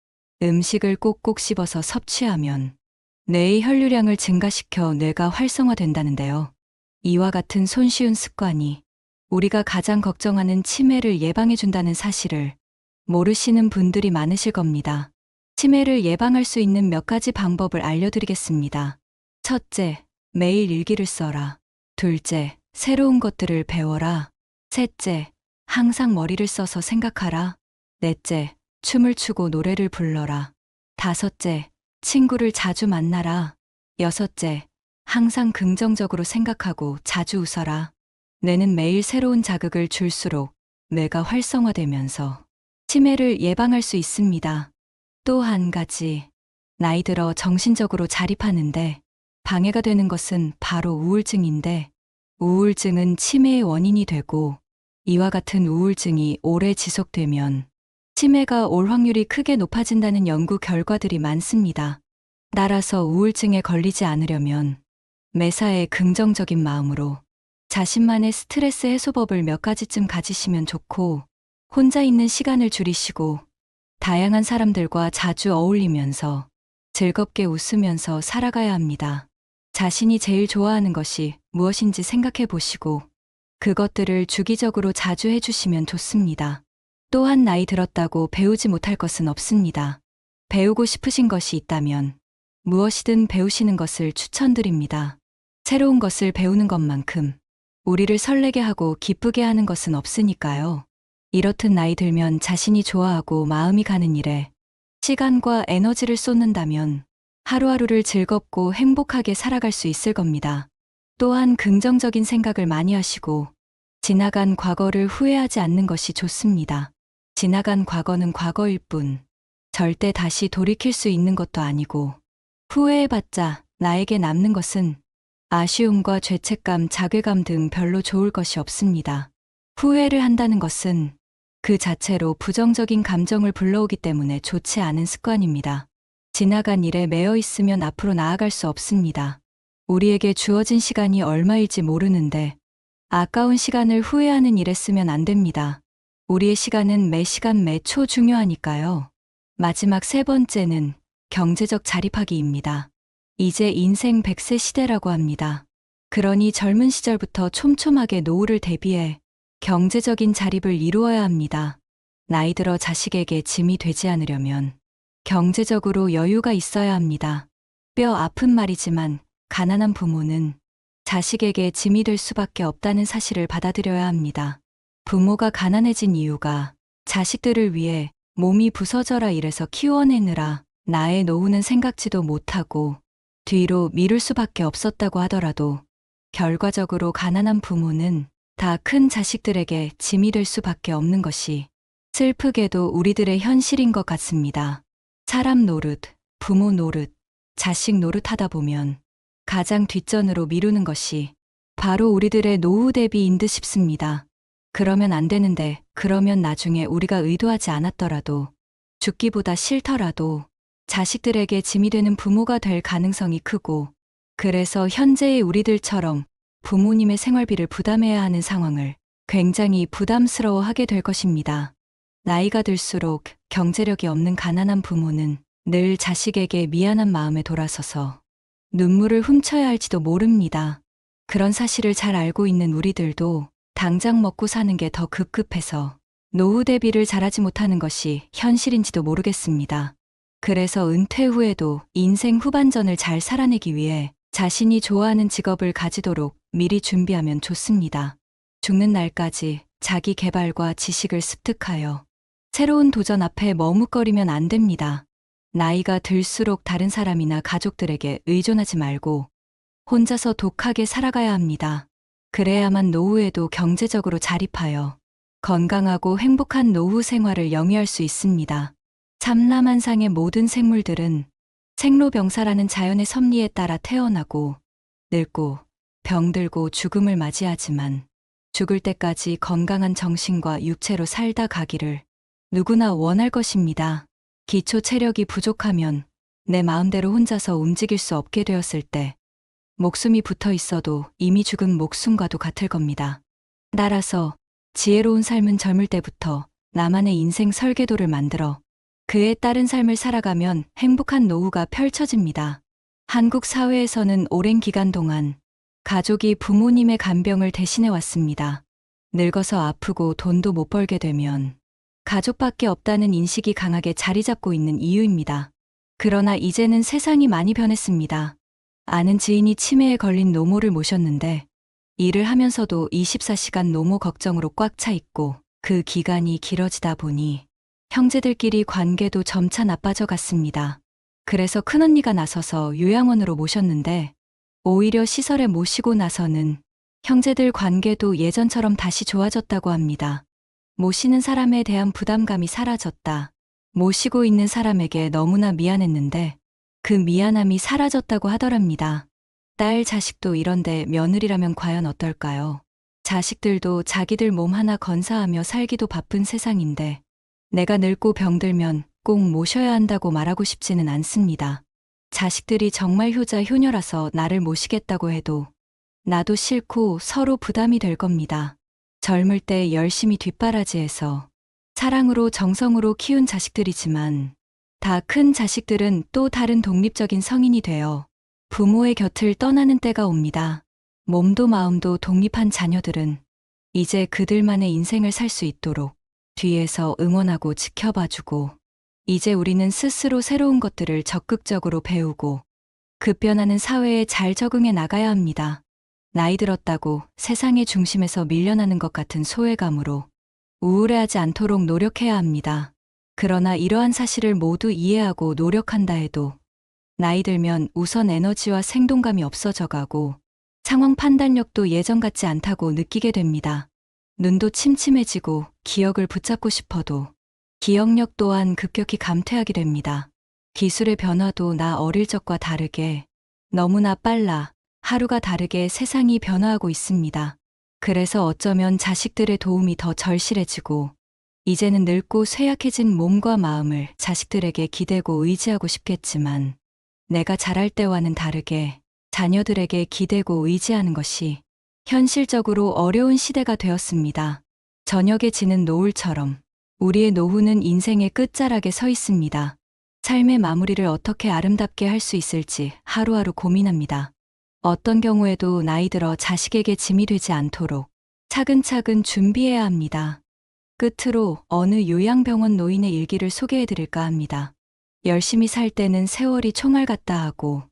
음식을 꼭꼭 씹어서 섭취하면 뇌의 혈류량을 증가시켜 뇌가 활성화된다는데요. 이와 같은 손쉬운 습관이 우리가 가장 걱정하는 치매를 예방해준다는 사실을 모르시는 분들이 많으실 겁니다. 치매를 예방할 수 있는 몇 가지 방법을 알려드리겠습니다. 첫째, 매일 일기를 써라. 둘째, 새로운 것들을 배워라. 셋째, 항상 머리를 써서 생각하라. 넷째, 춤을 추고 노래를 불러라. 다섯째, 친구를 자주 만나라. 여섯째, 항상 긍정적으로 생각하고 자주 웃어라. 뇌는 매일 새로운 자극을 줄수록 뇌가 활성화되면서 치매를 예방할 수 있습니다. 또 한 가지, 나이 들어 정신적으로 자립하는데 방해가 되는 것은 바로 우울증인데 우울증은 치매의 원인이 되고 이와 같은 우울증이 오래 지속되면 치매가 올 확률이 크게 높아진다는 연구 결과들이 많습니다. 따라서 우울증에 걸리지 않으려면 매사에 긍정적인 마음으로 자신만의 스트레스 해소법을 몇 가지쯤 가지시면 좋고 혼자 있는 시간을 줄이시고 다양한 사람들과 자주 어울리면서 즐겁게 웃으면서 살아가야 합니다. 자신이 제일 좋아하는 것이 무엇인지 생각해 보시고 그것들을 주기적으로 자주 해주시면 좋습니다. 또한 나이 들었다고 배우지 못할 것은 없습니다. 배우고 싶으신 것이 있다면 무엇이든 배우시는 것을 추천드립니다. 새로운 것을 배우는 것만큼 우리를 설레게 하고 기쁘게 하는 것은 없으니까요. 이렇듯 나이 들면 자신이 좋아하고 마음이 가는 일에 시간과 에너지를 쏟는다면 하루하루를 즐겁고 행복하게 살아갈 수 있을 겁니다. 또한 긍정적인 생각을 많이 하시고 지나간 과거를 후회하지 않는 것이 좋습니다. 지나간 과거는 과거일 뿐 절대 다시 돌이킬 수 있는 것도 아니고 후회해봤자 나에게 남는 것은 아쉬움과 죄책감, 자괴감 등 별로 좋을 것이 없습니다. 후회를 한다는 것은 그 자체로 부정적인 감정을 불러오기 때문에 좋지 않은 습관입니다. 지나간 일에 매여 있으면 앞으로 나아갈 수 없습니다. 우리에게 주어진 시간이 얼마일지 모르는데 아까운 시간을 후회하는 일에 쓰면 안 됩니다. 우리의 시간은 매 시간 매 초 중요하니까요. 마지막 세 번째는 경제적 자립하기입니다. 이제 인생 100세 시대라고 합니다. 그러니 젊은 시절부터 촘촘하게 노후를 대비해 경제적인 자립을 이루어야 합니다. 나이 들어 자식에게 짐이 되지 않으려면 경제적으로 여유가 있어야 합니다. 뼈 아픈 말이지만 가난한 부모는 자식에게 짐이 될 수밖에 없다는 사실을 받아들여야 합니다. 부모가 가난해진 이유가 자식들을 위해 몸이 부서져라 이래서 키워내느라 나의 노후는 생각지도 못하고 뒤로 미룰 수밖에 없었다고 하더라도 결과적으로 가난한 부모는 다 큰 자식들에게 짐이 될 수밖에 없는 것이 슬프게도 우리들의 현실인 것 같습니다. 사람 노릇, 부모 노릇, 자식 노릇 하다 보면 가장 뒷전으로 미루는 것이 바로 우리들의 노후 대비인 듯 싶습니다. 그러면 안 되는데, 그러면 나중에 우리가 의도하지 않았더라도 죽기보다 싫더라도 자식들에게 짐이 되는 부모가 될 가능성이 크고, 그래서 현재의 우리들처럼 부모님의 생활비를 부담해야 하는 상황을 굉장히 부담스러워하게 될 것입니다. 나이가 들수록 경제력이 없는 가난한 부모는 늘 자식에게 미안한 마음에 돌아서서 눈물을 훔쳐야 할지도 모릅니다. 그런 사실을 잘 알고 있는 우리들도 당장 먹고 사는 게 더 급급해서 노후 대비를 잘하지 못하는 것이 현실인지도 모르겠습니다. 그래서 은퇴 후에도 인생 후반전을 잘 살아내기 위해 자신이 좋아하는 직업을 가지도록 미리 준비하면 좋습니다. 죽는 날까지 자기 개발과 지식을 습득하여 새로운 도전 앞에 머뭇거리면 안 됩니다. 나이가 들수록 다른 사람이나 가족들에게 의존하지 말고 혼자서 독하게 살아가야 합니다. 그래야만 노후에도 경제적으로 자립하여 건강하고 행복한 노후 생활을 영위할 수 있습니다. 삼라만상의 모든 생물들은 생로병사라는 자연의 섭리에 따라 태어나고 늙고 병들고 죽음을 맞이하지만 죽을 때까지 건강한 정신과 육체로 살다 가기를 누구나 원할 것입니다. 기초 체력이 부족하면 내 마음대로 혼자서 움직일 수 없게 되었을 때 목숨이 붙어 있어도 이미 죽은 목숨과도 같을 겁니다. 따라서 지혜로운 삶은 젊을 때부터 나만의 인생 설계도를 만들어 그에 따른 삶을 살아가면 행복한 노후가 펼쳐집니다. 한국 사회에서는 오랜 기간 동안 가족이 부모님의 간병을 대신해 왔습니다. 늙어서 아프고 돈도 못 벌게 되면 가족밖에 없다는 인식이 강하게 자리 잡고 있는 이유입니다. 그러나 이제는 세상이 많이 변했습니다. 아는 지인이 치매에 걸린 노모를 모셨는데 일을 하면서도 24시간 노모 걱정으로 꽉 차 있고 그 기간이 길어지다 보니 형제들끼리 관계도 점차 나빠져 갔습니다. 그래서 큰언니가 나서서 요양원으로 모셨는데 오히려 시설에 모시고 나서는 형제들 관계도 예전처럼 다시 좋아졌다고 합니다. 모시는 사람에 대한 부담감이 사라졌다. 모시고 있는 사람에게 너무나 미안했는데 그 미안함이 사라졌다고 하더랍니다. 딸 자식도 이런데 며느리라면 과연 어떨까요? 자식들도 자기들 몸 하나 건사하며 살기도 바쁜 세상인데 내가 늙고 병들면 꼭 모셔야 한다고 말하고 싶지는 않습니다. 자식들이 정말 효자 효녀라서 나를 모시겠다고 해도 나도 싫고 서로 부담이 될 겁니다. 젊을 때 열심히 뒷바라지해서 사랑으로 정성으로 키운 자식들이지만 다 큰 자식들은 또 다른 독립적인 성인이 되어 부모의 곁을 떠나는 때가 옵니다. 몸도 마음도 독립한 자녀들은 이제 그들만의 인생을 살 수 있도록 뒤에서 응원하고 지켜봐주고 이제 우리는 스스로 새로운 것들을 적극적으로 배우고 급변하는 사회에 잘 적응해 나가야 합니다. 나이 들었다고 세상의 중심에서 밀려나는 것 같은 소외감으로 우울해하지 않도록 노력해야 합니다. 그러나 이러한 사실을 모두 이해하고 노력한다 해도 나이 들면 우선 에너지와 생동감이 없어져 가고 상황 판단력도 예전 같지 않다고 느끼게 됩니다. 눈도 침침해지고 기억을 붙잡고 싶어도 기억력 또한 급격히 감퇴하게 됩니다. 기술의 변화도 나 어릴 적과 다르게 너무나 빨라 하루가 다르게 세상이 변화하고 있습니다. 그래서 어쩌면 자식들의 도움이 더 절실해지고, 이제는 늙고 쇠약해진 몸과 마음을 자식들에게 기대고 의지하고 싶겠지만, 내가 자랄 때와는 다르게 자녀들에게 기대고 의지하는 것이 현실적으로 어려운 시대가 되었습니다. 저녁에 지는 노을처럼 우리의 노후는 인생의 끝자락에 서 있습니다. 삶의 마무리를 어떻게 아름답게 할 수 있을지 하루하루 고민합니다. 어떤 경우에도 나이 들어 자식에게 짐이 되지 않도록 차근차근 준비해야 합니다. 끝으로 어느 요양병원 노인의 일기를 소개해 드릴까 합니다. 열심히 살 때는 세월이 총알 같다 하고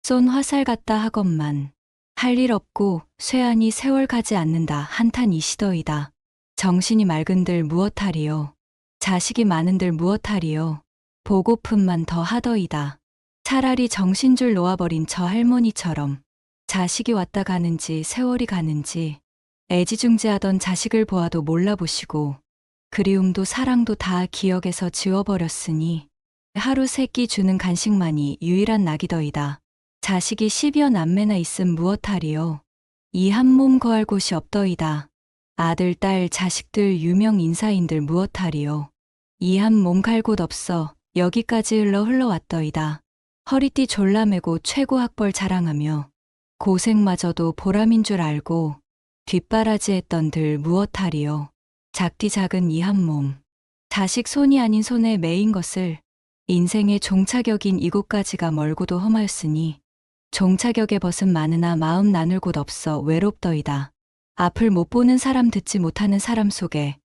쏜 화살 같다 하건만 할 일 없고 쇠하니 세월 가지 않는다 한탄이시더이다. 정신이 맑은들 무엇하리요. 자식이 많은들 무엇하리요. 보고픈만 더 하더이다. 차라리 정신줄 놓아버린 저 할머니처럼 자식이 왔다 가는지 세월이 가는지 애지중지하던 자식을 보아도 몰라보시고 그리움도 사랑도 다 기억에서 지워버렸으니 하루 세 끼 주는 간식만이 유일한 낙이더이다. 자식이 10여 남매나 있음 무엇하리요. 이 한 몸 거할 곳이 없더이다. 아들, 딸, 자식들, 유명 인사인들 무엇하리요. 이 한 몸 갈 곳 없어 여기까지 흘러왔더이다. 허리띠 졸라매고 최고 학벌 자랑하며 고생마저도 보람인 줄 알고 뒷바라지했던들 무엇하리요. 작디 작은 이 한 몸, 자식 손이 아닌 손에 매인 것을 인생의 종착역인 이곳까지가 멀고도 험하였으니 종착역에 벗은 많으나 마음 나눌 곳 없어 외롭더이다. 앞을 못 보는 사람 듣지 못하는 사람 속에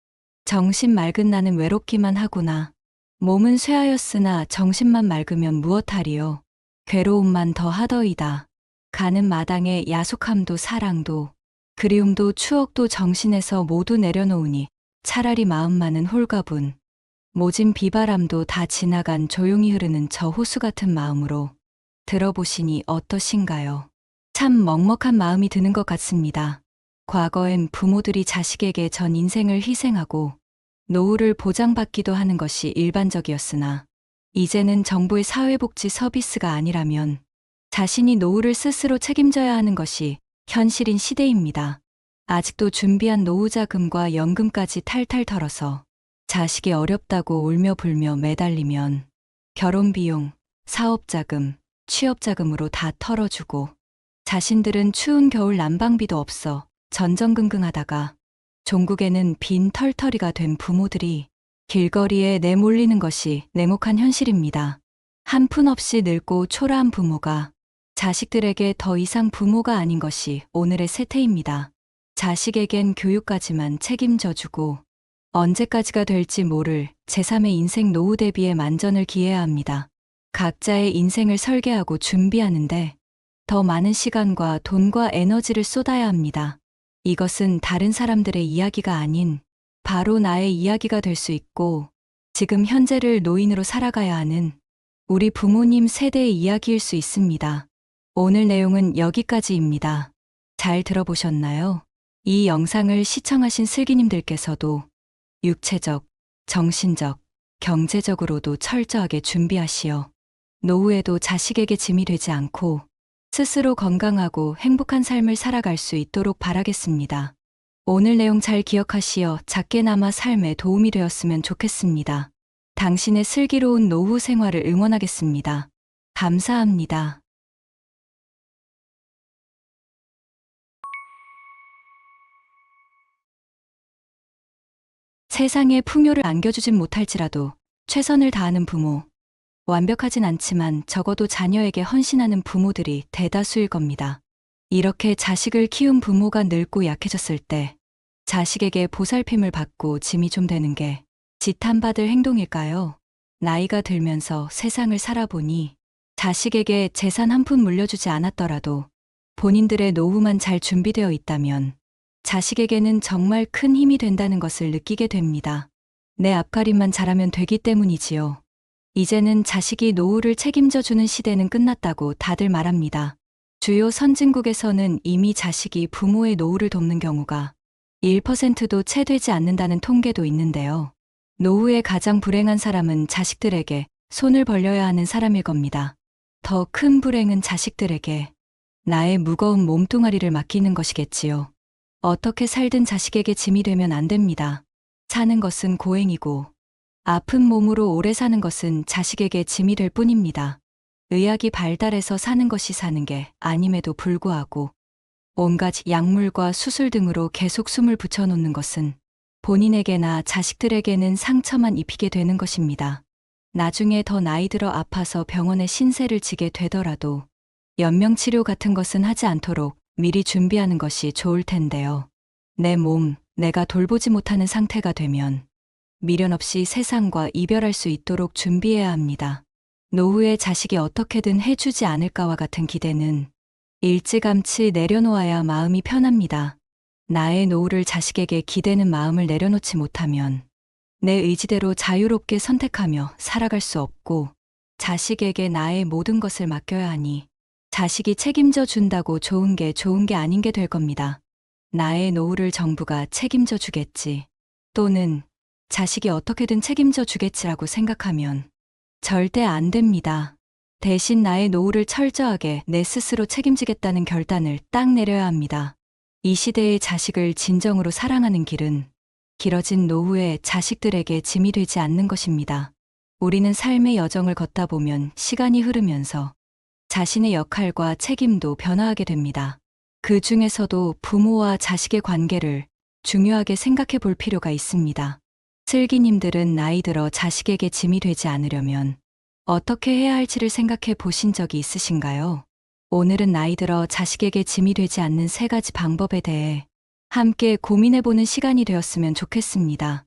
정신 맑은 나는 외롭기만 하구나. 몸은 쇠하였으나 정신만 맑으면 무엇하리요. 괴로움만 더 하더이다. 가는 마당에 야속함도 사랑도 그리움도 추억도 정신에서 모두 내려놓으니 차라리 마음만은 홀가분 모진 비바람도 다 지나간 조용히 흐르는 저 호수 같은 마음으로 들어보시니 어떠신가요? 참 먹먹한 마음이 드는 것 같습니다. 과거엔 부모들이 자식에게 전 인생을 희생하고 노후를 보장받기도 하는 것이 일반적이었으나 이제는 정부의 사회복지 서비스가 아니라면 자신이 노후를 스스로 책임져야 하는 것이 현실인 시대입니다. 아직도 준비한 노후자금과 연금까지 탈탈 털어서 자식이 어렵다고 울며 불며 매달리면 결혼비용, 사업자금, 취업자금으로 다 털어주고 자신들은 추운 겨울 난방비도 없어 전전긍긍하다가 종국에는 빈 털터리가 된 부모들이 길거리에 내몰리는 것이 냉혹한 현실입니다. 한 푼 없이 늙고 초라한 부모가 자식들에게 더 이상 부모가 아닌 것이 오늘의 세태입니다. 자식에겐 교육까지만 책임져주고 언제까지가 될지 모를 제3의 인생 노후 대비에 만전을 기해야 합니다. 각자의 인생을 설계하고 준비하는데 더 많은 시간과 돈과 에너지를 쏟아야 합니다. 이것은 다른 사람들의 이야기가 아닌 바로 나의 이야기가 될 수 있고 지금 현재를 노인으로 살아가야 하는 우리 부모님 세대의 이야기일 수 있습니다. 오늘 내용은 여기까지입니다. 잘 들어보셨나요? 이 영상을 시청하신 슬기님들께서도 육체적, 정신적, 경제적으로도 철저하게 준비하시어 노후에도 자식에게 짐이 되지 않고 스스로 건강하고 행복한 삶을 살아갈 수 있도록 바라겠습니다. 오늘 내용 잘 기억하시어 작게나마 삶에 도움이 되었으면 좋겠습니다. 당신의 슬기로운 노후 생활을 응원하겠습니다. 감사합니다. 세상에 풍요를 안겨주진 못할지라도 최선을 다하는 부모, 완벽하진 않지만 적어도 자녀에게 헌신하는 부모들이 대다수일 겁니다. 이렇게 자식을 키운 부모가 늙고 약해졌을 때 자식에게 보살핌을 받고 짐이 좀 되는 게 지탄받을 행동일까요? 나이가 들면서 세상을 살아보니 자식에게 재산 한 푼 물려주지 않았더라도 본인들의 노후만 잘 준비되어 있다면 자식에게는 정말 큰 힘이 된다는 것을 느끼게 됩니다. 내 앞가림만 잘하면 되기 때문이지요. 이제는 자식이 노후를 책임져주는 시대는 끝났다고 다들 말합니다. 주요 선진국에서는 이미 자식이 부모의 노후를 돕는 경우가 1%도 채 되지 않는다는 통계도 있는데요. 노후에 가장 불행한 사람은 자식들에게 손을 벌려야 하는 사람일 겁니다. 더 큰 불행은 자식들에게 나의 무거운 몸뚱아리를 맡기는 것이겠지요. 어떻게 살든 자식에게 짐이 되면 안 됩니다. 사는 것은 고행이고 아픈 몸으로 오래 사는 것은 자식에게 짐이 될 뿐입니다. 의학이 발달해서 사는 것이 사는 게 아님에도 불구하고 온갖 약물과 수술 등으로 계속 숨을 붙여놓는 것은 본인에게나 자식들에게는 상처만 입히게 되는 것입니다. 나중에 더 나이 들어 아파서 병원에 신세를 지게 되더라도 연명치료 같은 것은 하지 않도록 미리 준비하는 것이 좋을 텐데요. 내 몸, 내가 돌보지 못하는 상태가 되면 미련 없이 세상과 이별할 수 있도록 준비해야 합니다. 노후에 자식이 어떻게든 해주지 않을까와 같은 기대는 일찌감치 내려놓아야 마음이 편합니다. 나의 노후를 자식에게 기대는 마음을 내려놓지 못하면 내 의지대로 자유롭게 선택하며 살아갈 수 없고 자식에게 나의 모든 것을 맡겨야 하니 자식이 책임져 준다고 좋은 게 아닌 게 될 겁니다. 나의 노후를 정부가 책임져 주겠지 또는 자식이 어떻게든 책임져 주겠지라고 생각하면 절대 안 됩니다. 대신 나의 노후를 철저하게 내 스스로 책임지겠다는 결단을 딱 내려야 합니다. 이 시대의 자식을 진정으로 사랑하는 길은 길어진 노후에 자식들에게 짐이 되지 않는 것입니다. 우리는 삶의 여정을 걷다 보면 시간이 흐르면서 자신의 역할과 책임도 변화하게 됩니다. 그 중에서도 부모와 자식의 관계를 중요하게 생각해 볼 필요가 있습니다. 슬기님들은 나이 들어 자식에게 짐이 되지 않으려면 어떻게 해야 할지를 생각해 보신 적이 있으신가요? 오늘은 나이 들어 자식에게 짐이 되지 않는 3가지 방법에 대해 함께 고민해보는 시간이 되었으면 좋겠습니다.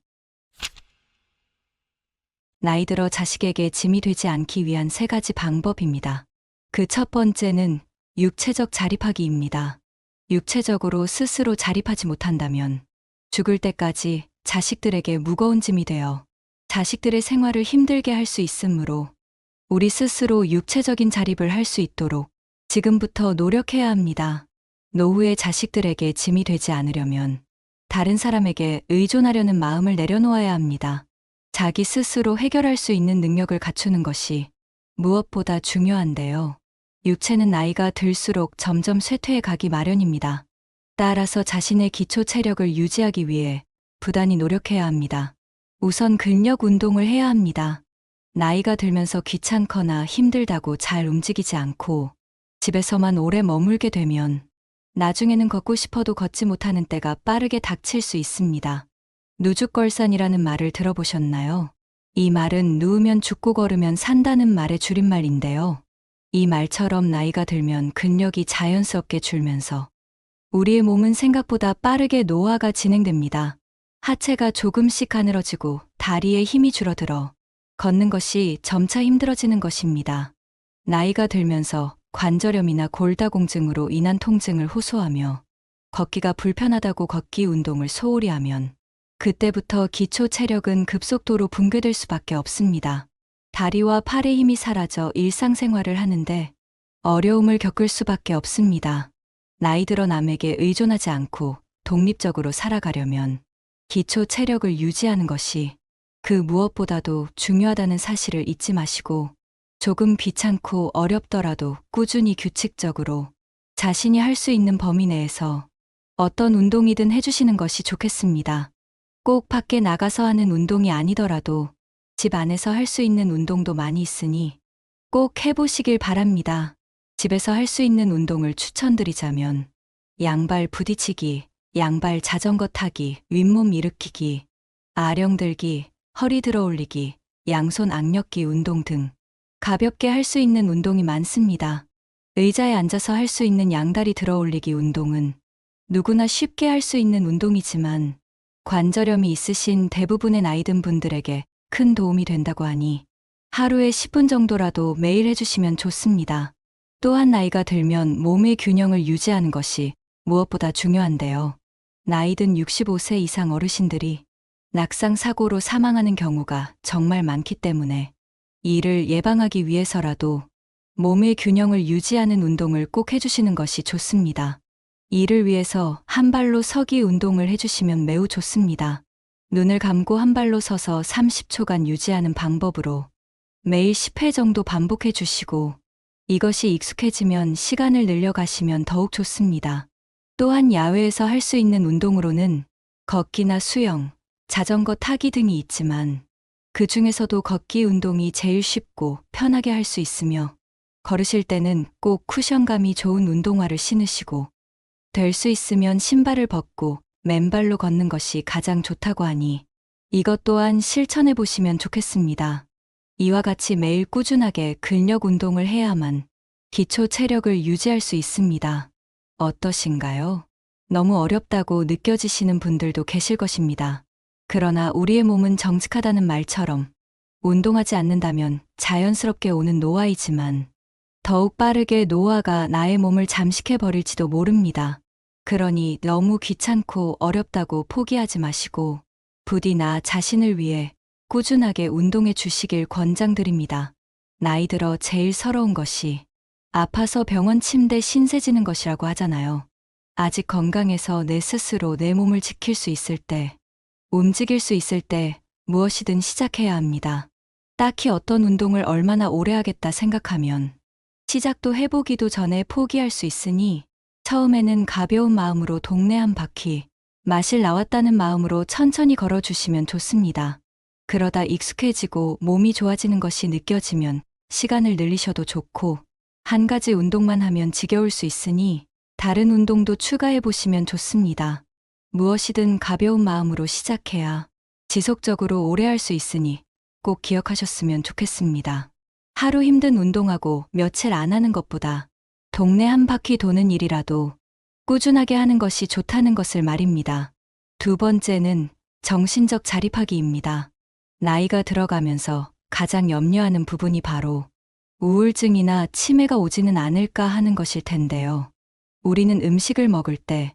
나이 들어 자식에게 짐이 되지 않기 위한 3가지 방법입니다. 그 첫 번째는 육체적 자립하기입니다. 육체적으로 스스로 자립하지 못한다면 죽을 때까지 자식들에게 무거운 짐이 되어 자식들의 생활을 힘들게 할 수 있으므로 우리 스스로 육체적인 자립을 할 수 있도록 지금부터 노력해야 합니다. 노후에 자식들에게 짐이 되지 않으려면 다른 사람에게 의존하려는 마음을 내려놓아야 합니다. 자기 스스로 해결할 수 있는 능력을 갖추는 것이 무엇보다 중요한데요. 육체는 나이가 들수록 점점 쇠퇴해 가기 마련입니다. 따라서 자신의 기초 체력을 유지하기 위해 부단히 노력해야 합니다. 우선 근력 운동을 해야 합니다. 나이가 들면서 귀찮거나 힘들다고 잘 움직이지 않고 집에서만 오래 머물게 되면 나중에는 걷고 싶어도 걷지 못하는 때가 빠르게 닥칠 수 있습니다. 누죽걸산이라는 말을 들어보셨나요? 이 말은 누우면 죽고 걸으면 산다는 말의 줄임말인데요. 이 말처럼 나이가 들면 근력이 자연스럽게 줄면서 우리의 몸은 생각보다 빠르게 노화가 진행됩니다. 하체가 조금씩 가늘어지고 다리에 힘이 줄어들어 걷는 것이 점차 힘들어지는 것입니다. 나이가 들면서 관절염이나 골다공증으로 인한 통증을 호소하며 걷기가 불편하다고 걷기 운동을 소홀히 하면 그때부터 기초 체력은 급속도로 붕괴될 수밖에 없습니다. 다리와 팔의 힘이 사라져 일상생활을 하는데 어려움을 겪을 수밖에 없습니다. 나이 들어 남에게 의존하지 않고 독립적으로 살아가려면 기초 체력을 유지하는 것이 그 무엇보다도 중요하다는 사실을 잊지 마시고 조금 귀찮고 어렵더라도 꾸준히 규칙적으로 자신이 할 수 있는 범위 내에서 어떤 운동이든 해주시는 것이 좋겠습니다. 꼭 밖에 나가서 하는 운동이 아니더라도 집 안에서 할 수 있는 운동도 많이 있으니 꼭 해보시길 바랍니다. 집에서 할 수 있는 운동을 추천드리자면 양발 부딪히기, 양발 자전거 타기, 윗몸 일으키기, 아령 들기, 허리 들어 올리기, 양손 악력기 운동 등 가볍게 할 수 있는 운동이 많습니다. 의자에 앉아서 할 수 있는 양다리 들어 올리기 운동은 누구나 쉽게 할 수 있는 운동이지만 관절염이 있으신 대부분의 나이 든 분들에게 큰 도움이 된다고 하니 하루에 10분 정도라도 매일 해주시면 좋습니다. 또한 나이가 들면 몸의 균형을 유지하는 것이 무엇보다 중요한데요. 나이 든 65세 이상 어르신들이 낙상 사고로 사망하는 경우가 정말 많기 때문에 이를 예방하기 위해서라도 몸의 균형을 유지하는 운동을 꼭 해주시는 것이 좋습니다. 이를 위해서 한 발로 서기 운동을 해주시면 매우 좋습니다. 눈을 감고 한 발로 서서 30초간 유지하는 방법으로 매일 10회 정도 반복해 주시고 이것이 익숙해지면 시간을 늘려가시면 더욱 좋습니다. 또한 야외에서 할 수 있는 운동으로는 걷기나 수영, 자전거 타기 등이 있지만 그 중에서도 걷기 운동이 제일 쉽고 편하게 할 수 있으며 걸으실 때는 꼭 쿠션감이 좋은 운동화를 신으시고 될 수 있으면 신발을 벗고 맨발로 걷는 것이 가장 좋다고 하니 이것 또한 실천해 보시면 좋겠습니다. 이와 같이 매일 꾸준하게 근력 운동을 해야만 기초 체력을 유지할 수 있습니다. 어떠신가요? 너무 어렵다고 느껴지시는 분들도 계실 것입니다. 그러나 우리의 몸은 정직하다는 말처럼 운동하지 않는다면 자연스럽게 오는 노화이지만 더욱 빠르게 노화가 나의 몸을 잠식해 버릴지도 모릅니다. 그러니 너무 귀찮고 어렵다고 포기하지 마시고 부디 나 자신을 위해 꾸준하게 운동해 주시길 권장드립니다. 나이 들어 제일 서러운 것이 아파서 병원 침대 신세지는 것이라고 하잖아요. 아직 건강해서 내 스스로 내 몸을 지킬 수 있을 때, 움직일 수 있을 때 무엇이든 시작해야 합니다. 딱히 어떤 운동을 얼마나 오래 하겠다 생각하면 시작도 해보기도 전에 포기할 수 있으니 처음에는 가벼운 마음으로 동네 한 바퀴, 마실 나왔다는 마음으로 천천히 걸어주시면 좋습니다. 그러다 익숙해지고 몸이 좋아지는 것이 느껴지면 시간을 늘리셔도 좋고 한 가지 운동만 하면 지겨울 수 있으니 다른 운동도 추가해 보시면 좋습니다. 무엇이든 가벼운 마음으로 시작해야 지속적으로 오래 할 수 있으니 꼭 기억하셨으면 좋겠습니다. 하루 힘든 운동하고 며칠 안 하는 것보다 동네 한 바퀴 도는 일이라도 꾸준하게 하는 것이 좋다는 것을 말입니다. 두 번째는 정신적 자립하기입니다. 나이가 들어가면서 가장 염려하는 부분이 바로 우울증이나 치매가 오지는 않을까 하는 것일 텐데요. 우리는 음식을 먹을 때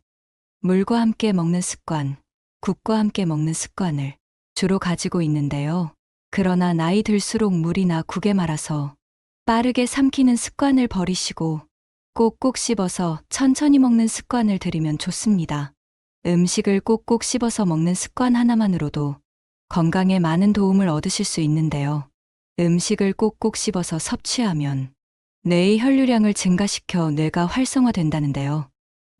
물과 함께 먹는 습관, 국과 함께 먹는 습관을 주로 가지고 있는데요. 그러나 나이 들수록 물이나 국에 말아서 빠르게 삼키는 습관을 버리시고 꼭꼭 씹어서 천천히 먹는 습관을 들이면 좋습니다. 음식을 꼭꼭 씹어서 먹는 습관 하나만으로도 건강에 많은 도움을 얻으실 수 있는데요. 음식을 꼭꼭 씹어서 섭취하면 뇌의 혈류량을 증가시켜 뇌가 활성화된다는데요.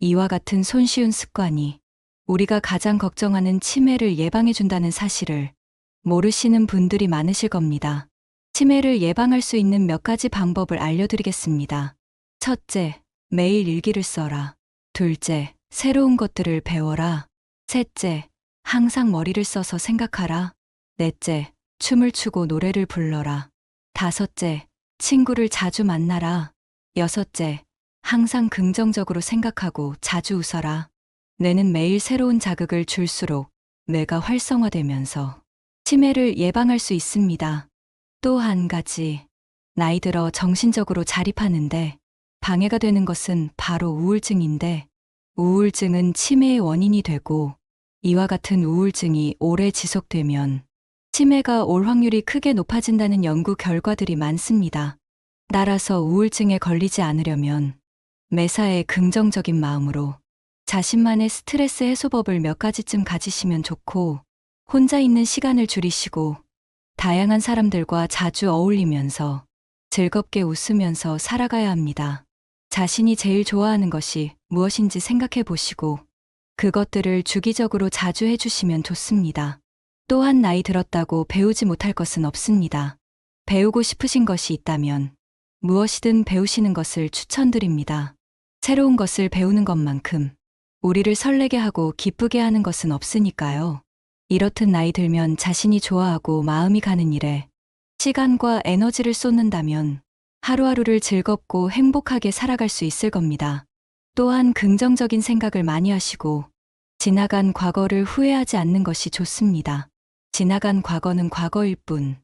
이와 같은 손쉬운 습관이 우리가 가장 걱정하는 치매를 예방해준다는 사실을 모르시는 분들이 많으실 겁니다. 치매를 예방할 수 있는 몇 가지 방법을 알려드리겠습니다. 첫째, 매일 일기를 써라. 둘째, 새로운 것들을 배워라. 셋째, 항상 머리를 써서 생각하라. 넷째, 춤을 추고 노래를 불러라. 다섯째, 친구를 자주 만나라. 여섯째, 항상 긍정적으로 생각하고 자주 웃어라. 뇌는 매일 새로운 자극을 줄수록 뇌가 활성화되면서 치매를 예방할 수 있습니다. 또 한 가지, 나이 들어 정신적으로 자립하는데 방해가 되는 것은 바로 우울증인데 우울증은 치매의 원인이 되고 이와 같은 우울증이 오래 지속되면 치매가 올 확률이 크게 높아진다는 연구 결과들이 많습니다. 따라서 우울증에 걸리지 않으려면 매사에 긍정적인 마음으로 자신만의 스트레스 해소법을 몇 가지쯤 가지시면 좋고 혼자 있는 시간을 줄이시고 다양한 사람들과 자주 어울리면서 즐겁게 웃으면서 살아가야 합니다. 자신이 제일 좋아하는 것이 무엇인지 생각해 보시고 그것들을 주기적으로 자주 해주시면 좋습니다. 또한 나이 들었다고 배우지 못할 것은 없습니다. 배우고 싶으신 것이 있다면 무엇이든 배우시는 것을 추천드립니다. 새로운 것을 배우는 것만큼 우리를 설레게 하고 기쁘게 하는 것은 없으니까요. 이렇듯 나이 들면 자신이 좋아하고 마음이 가는 일에 시간과 에너지를 쏟는다면 하루하루를 즐겁고 행복하게 살아갈 수 있을 겁니다. 또한 긍정적인 생각을 많이 하시고 지나간 과거를 후회하지 않는 것이 좋습니다. 지나간 과거는 과거일 뿐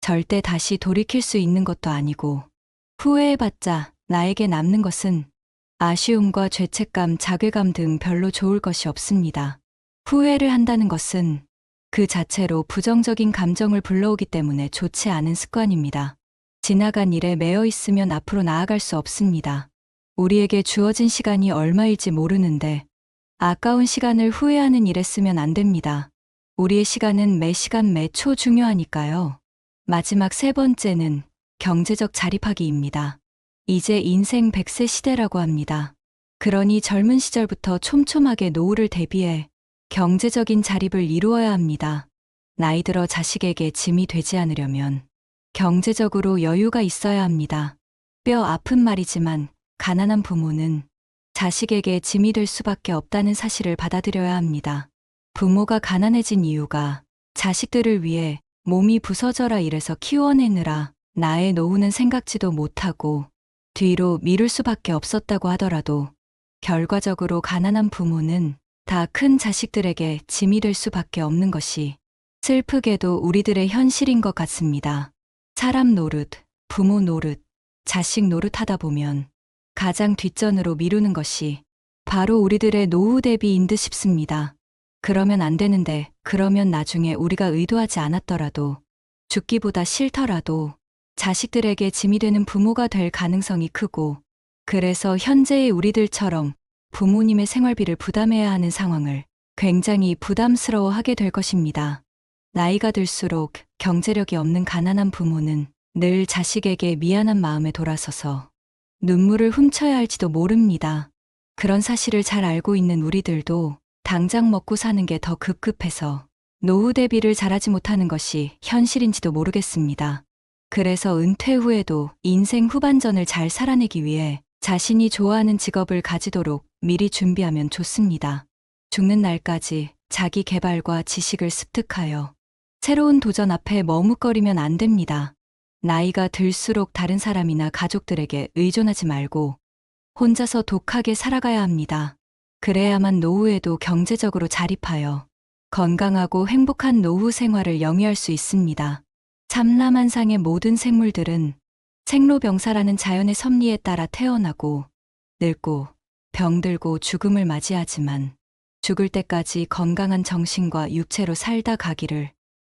절대 다시 돌이킬 수 있는 것도 아니고 후회해봤자 나에게 남는 것은 아쉬움과 죄책감, 자괴감 등 별로 좋을 것이 없습니다. 후회를 한다는 것은 그 자체로 부정적인 감정을 불러오기 때문에 좋지 않은 습관입니다. 지나간 일에 매여 있으면 앞으로 나아갈 수 없습니다. 우리에게 주어진 시간이 얼마일지 모르는데 아까운 시간을 후회하는 일에 쓰면 안 됩니다. 우리의 시간은 매 시간 매 초 중요하니까요. 마지막 세 번째는 경제적 자립하기입니다. 이제 인생 100세 시대라고 합니다. 그러니 젊은 시절부터 촘촘하게 노후를 대비해 경제적인 자립을 이루어야 합니다. 나이 들어 자식에게 짐이 되지 않으려면 경제적으로 여유가 있어야 합니다. 뼈 아픈 말이지만 가난한 부모는 자식에게 짐이 될 수밖에 없다는 사실을 받아들여야 합니다. 부모가 가난해진 이유가 자식들을 위해 몸이 부서져라 이래서 키워내느라 나의 노후는 생각지도 못하고 뒤로 미룰 수밖에 없었다고 하더라도 결과적으로 가난한 부모는 다 큰 자식들에게 짐이 될 수밖에 없는 것이 슬프게도 우리들의 현실인 것 같습니다. 사람 노릇, 부모 노릇, 자식 노릇 하다 보면 가장 뒷전으로 미루는 것이 바로 우리들의 노후 대비인 듯 싶습니다. 그러면 안 되는데, 그러면 나중에 우리가 의도하지 않았더라도 죽기보다 싫더라도 자식들에게 짐이 되는 부모가 될 가능성이 크고, 그래서 현재의 우리들처럼 부모님의 생활비를 부담해야 하는 상황을 굉장히 부담스러워하게 될 것입니다. 나이가 들수록 경제력이 없는 가난한 부모는 늘 자식에게 미안한 마음에 돌아서서 눈물을 훔쳐야 할지도 모릅니다. 그런 사실을 잘 알고 있는 우리들도 당장 먹고 사는 게 더 급급해서 노후 대비를 잘하지 못하는 것이 현실인지도 모르겠습니다. 그래서 은퇴 후에도 인생 후반전을 잘 살아내기 위해 자신이 좋아하는 직업을 가지도록 미리 준비하면 좋습니다. 죽는 날까지 자기 개발과 지식을 습득하여 새로운 도전 앞에 머뭇거리면 안 됩니다. 나이가 들수록 다른 사람이나 가족들에게 의존하지 말고 혼자서 독하게 살아가야 합니다. 그래야만 노후에도 경제적으로 자립하여 건강하고 행복한 노후 생활을 영위할 수 있습니다. 참나만상의 모든 생물들은 생로병사라는 자연의 섭리에 따라 태어나고 늙고 병들고 죽음을 맞이하지만 죽을 때까지 건강한 정신과 육체로 살다 가기를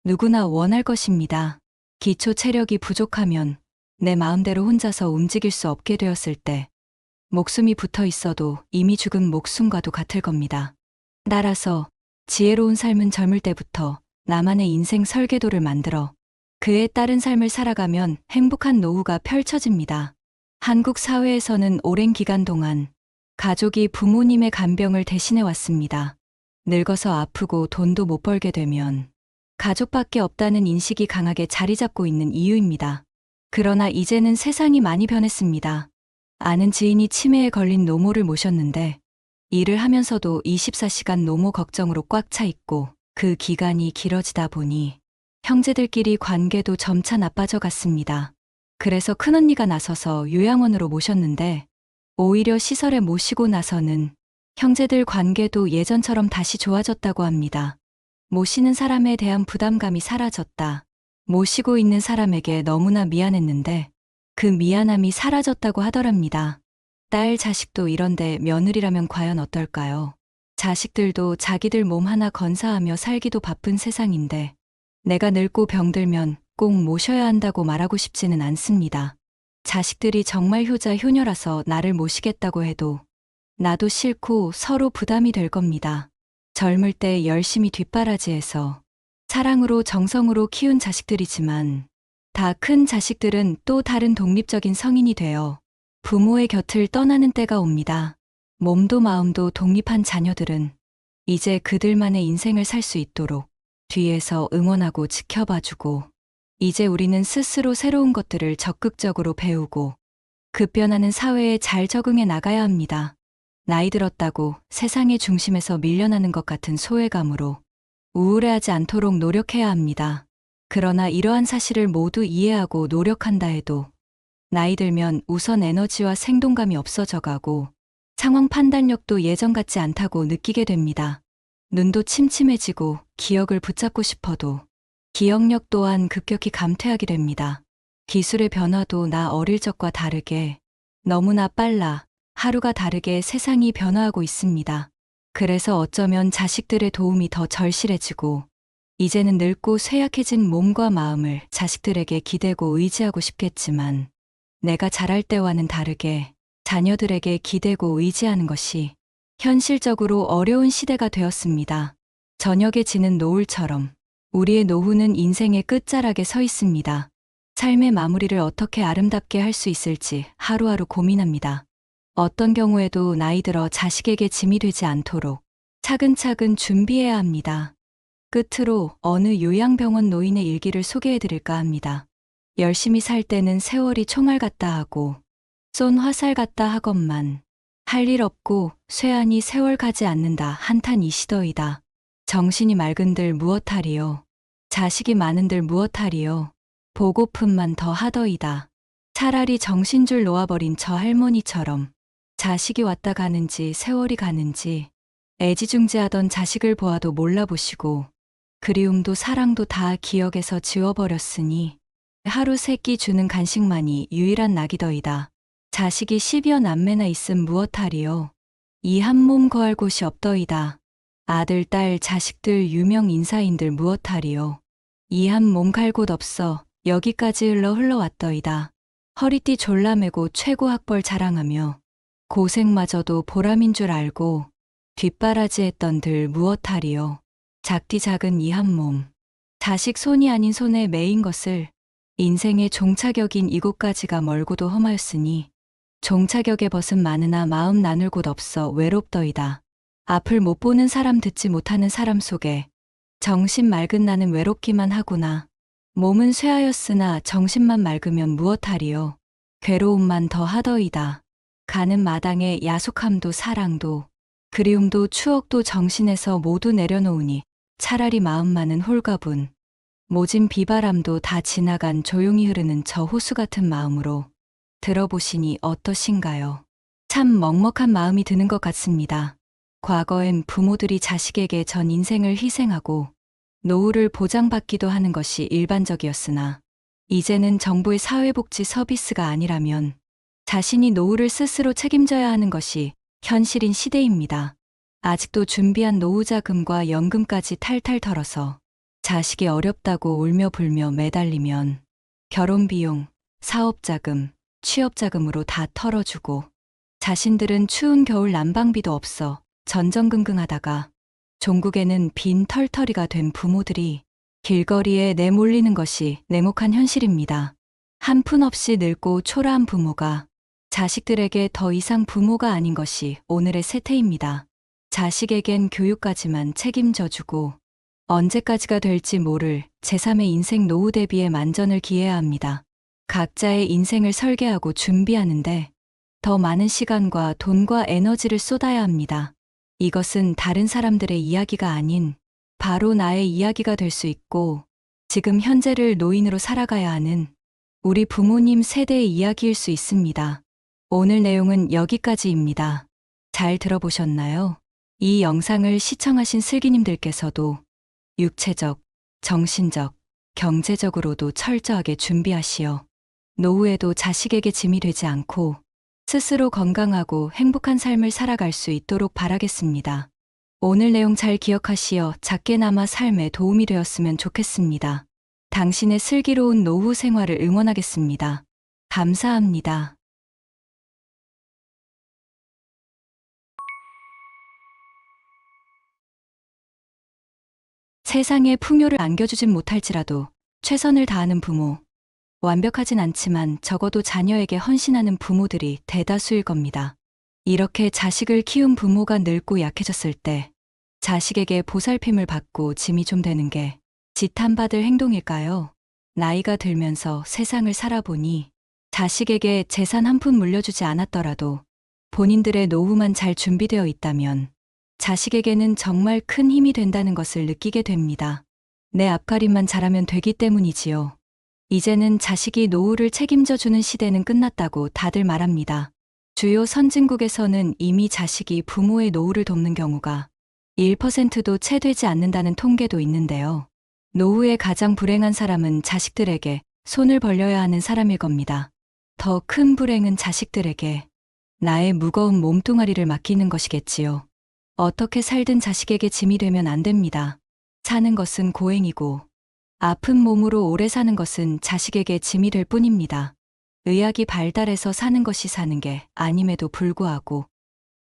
누구나 원할 것입니다. 기초 체력이 부족하면 내 마음대로 혼자서 움직일 수 없게 되었을 때 목숨이 붙어 있어도 이미 죽은 목숨과도 같을 겁니다. 따라서 지혜로운 삶은 젊을 때부터 나만의 인생 설계도를 만들어 그에 따른 삶을 살아가면 행복한 노후가 펼쳐집니다. 한국 사회에서는 오랜 기간 동안 가족이 부모님의 간병을 대신해 왔습니다. 늙어서 아프고 돈도 못 벌게 되면 가족밖에 없다는 인식이 강하게 자리 잡고 있는 이유입니다. 그러나 이제는 세상이 많이 변했습니다. 아는 지인이 치매에 걸린 노모를 모셨는데 일을 하면서도 24시간 노모 걱정으로 꽉 차 있고 그 기간이 길어지다 보니 형제들끼리 관계도 점차 나빠져 갔습니다. 그래서 큰언니가 나서서 요양원으로 모셨는데 오히려 시설에 모시고 나서는 형제들 관계도 예전처럼 다시 좋아졌다고 합니다. 모시는 사람에 대한 부담감이 사라졌다. 모시고 있는 사람에게 너무나 미안했는데 그 미안함이 사라졌다고 하더랍니다. 딸 자식도 이런데 며느리라면 과연 어떨까요? 자식들도 자기들 몸 하나 건사하며 살기도 바쁜 세상인데 내가 늙고 병들면 꼭 모셔야 한다고 말하고 싶지는 않습니다. 자식들이 정말 효자 효녀라서 나를 모시겠다고 해도 나도 싫고 서로 부담이 될 겁니다. 젊을 때 열심히 뒷바라지해서 사랑으로 정성으로 키운 자식들이지만 다 큰 자식들은 또 다른 독립적인 성인이 되어 부모의 곁을 떠나는 때가 옵니다. 몸도 마음도 독립한 자녀들은 이제 그들만의 인생을 살 수 있도록 뒤에서 응원하고 지켜봐주고 이제 우리는 스스로 새로운 것들을 적극적으로 배우고 급변하는 사회에 잘 적응해 나가야 합니다. 나이 들었다고 세상의 중심에서 밀려나는 것 같은 소외감으로 우울해하지 않도록 노력해야 합니다. 그러나 이러한 사실을 모두 이해하고 노력한다 해도 나이 들면 우선 에너지와 생동감이 없어져 가고 상황 판단력도 예전 같지 않다고 느끼게 됩니다. 눈도 침침해지고 기억을 붙잡고 싶어도 기억력 또한 급격히 감퇴하게 됩니다. 기술의 변화도 나 어릴 적과 다르게 너무나 빨라 하루가 다르게 세상이 변화하고 있습니다. 그래서 어쩌면 자식들의 도움이 더 절실해지고 이제는 늙고 쇠약해진 몸과 마음을 자식들에게 기대고 의지하고 싶겠지만 내가 자랄 때와는 다르게 자녀들에게 기대고 의지하는 것이 현실적으로 어려운 시대가 되었습니다. 저녁에 지는 노을처럼 우리의 노후는 인생의 끝자락에 서 있습니다. 삶의 마무리를 어떻게 아름답게 할 수 있을지 하루하루 고민합니다. 어떤 경우에도 나이 들어 자식에게 짐이 되지 않도록 차근차근 준비해야 합니다. 끝으로 어느 요양병원 노인의 일기를 소개해 드릴까 합니다. 열심히 살 때는 세월이 총알 같다 하고 쏜 화살 같다 하건만 할 일 없고 쇠하니 세월 가지 않는다 한탄이시더이다. 정신이 맑은들 무엇하리요. 자식이 많은들 무엇하리요. 보고픈만 더 하더이다. 차라리 정신줄 놓아버린 저 할머니처럼 자식이 왔다 가는지 세월이 가는지 애지중지하던 자식을 보아도 몰라보시고 그리움도 사랑도 다 기억에서 지워버렸으니 하루 세 끼 주는 간식만이 유일한 낙이더이다. 자식이 10여 남매나 있음 무엇하리요. 이 한 몸 거할 곳이 없더이다. 아들, 딸, 자식들, 유명 인사인들 무엇하리요. 이 한 몸 갈 곳 없어 여기까지 흘러왔더이다. 허리띠 졸라매고 최고 학벌 자랑하며 고생마저도 보람인 줄 알고 뒷바라지했던들 무엇하리요. 작디 작은 이 한 몸, 자식 손이 아닌 손에 매인 것을 인생의 종착역인 이곳까지가 멀고도 험하였으니 종착역에 벗은 많으나 마음 나눌 곳 없어 외롭더이다. 앞을 못 보는 사람 듣지 못하는 사람 속에 정신 맑은 나는 외롭기만 하구나. 몸은 쇠하였으나 정신만 맑으면 무엇하리요. 괴로움만 더 하더이다. 가는 마당에 야속함도 사랑도 그리움도 추억도 정신에서 모두 내려놓으니 차라리 마음만은 홀가분 모진 비바람도 다 지나간 조용히 흐르는 저 호수 같은 마음으로 들어보시니 어떠신가요? 참 먹먹한 마음이 드는 것 같습니다. 과거엔 부모들이 자식에게 전 인생을 희생하고 노후를 보장받기도 하는 것이 일반적이었으나 이제는 정부의 사회복지 서비스가 아니라면 자신이 노후를 스스로 책임져야 하는 것이 현실인 시대입니다. 아직도 준비한 노후자금과 연금까지 탈탈 털어서 자식이 어렵다고 울며 불며 매달리면 결혼비용, 사업자금, 취업자금으로 다 털어주고 자신들은 추운 겨울 난방비도 없어 전전긍긍하다가 종국에는 빈 털터리가 된 부모들이 길거리에 내몰리는 것이 냉혹한 현실입니다. 한 푼 없이 늙고 초라한 부모가 자식들에게 더 이상 부모가 아닌 것이 오늘의 세태입니다. 자식에겐 교육까지만 책임져주고 언제까지가 될지 모를 제3의 인생 노후 대비에 만전을 기해야 합니다. 각자의 인생을 설계하고 준비하는데 더 많은 시간과 돈과 에너지를 쏟아야 합니다. 이것은 다른 사람들의 이야기가 아닌 바로 나의 이야기가 될 수 있고 지금 현재를 노인으로 살아가야 하는 우리 부모님 세대의 이야기일 수 있습니다. 오늘 내용은 여기까지입니다. 잘 들어보셨나요? 이 영상을 시청하신 슬기님들께서도 육체적, 정신적, 경제적으로도 철저하게 준비하시어 노후에도 자식에게 짐이 되지 않고 스스로 건강하고 행복한 삶을 살아갈 수 있도록 바라겠습니다. 오늘 내용 잘 기억하시어 작게나마 삶에 도움이 되었으면 좋겠습니다. 당신의 슬기로운 노후 생활을 응원하겠습니다. 감사합니다. 세상에 풍요를 안겨주진 못할지라도 최선을 다하는 부모, 완벽하진 않지만 적어도 자녀에게 헌신하는 부모들이 대다수일 겁니다. 이렇게 자식을 키운 부모가 늙고 약해졌을 때 자식에게 보살핌을 받고 짐이 좀 되는 게 지탄받을 행동일까요? 나이가 들면서 세상을 살아보니 자식에게 재산 한 푼 물려주지 않았더라도 본인들의 노후만 잘 준비되어 있다면 자식에게는 정말 큰 힘이 된다는 것을 느끼게 됩니다. 내 앞가림만 잘하면 되기 때문이지요. 이제는 자식이 노후를 책임져주는 시대는 끝났다고 다들 말합니다. 주요 선진국에서는 이미 자식이 부모의 노후를 돕는 경우가 1%도 채 되지 않는다는 통계도 있는데요. 노후에 가장 불행한 사람은 자식들에게 손을 벌려야 하는 사람일 겁니다. 더 큰 불행은 자식들에게 나의 무거운 몸뚱아리를 맡기는 것이겠지요. 어떻게 살든 자식에게 짐이 되면 안 됩니다. 사는 것은 고행이고 아픈 몸으로 오래 사는 것은 자식에게 짐이 될 뿐입니다. 의학이 발달해서 사는 것이 사는 게 아님에도 불구하고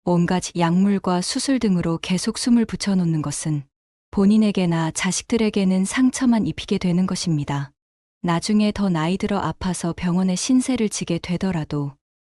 온갖 약물과 수술 등으로 계속 숨을 붙여놓는 것은 본인에게나 자식들에게는 상처만 입히게 되는 것입니다. 나중에 더 나이 들어 아파서 병원에 신세를 지게 되더라도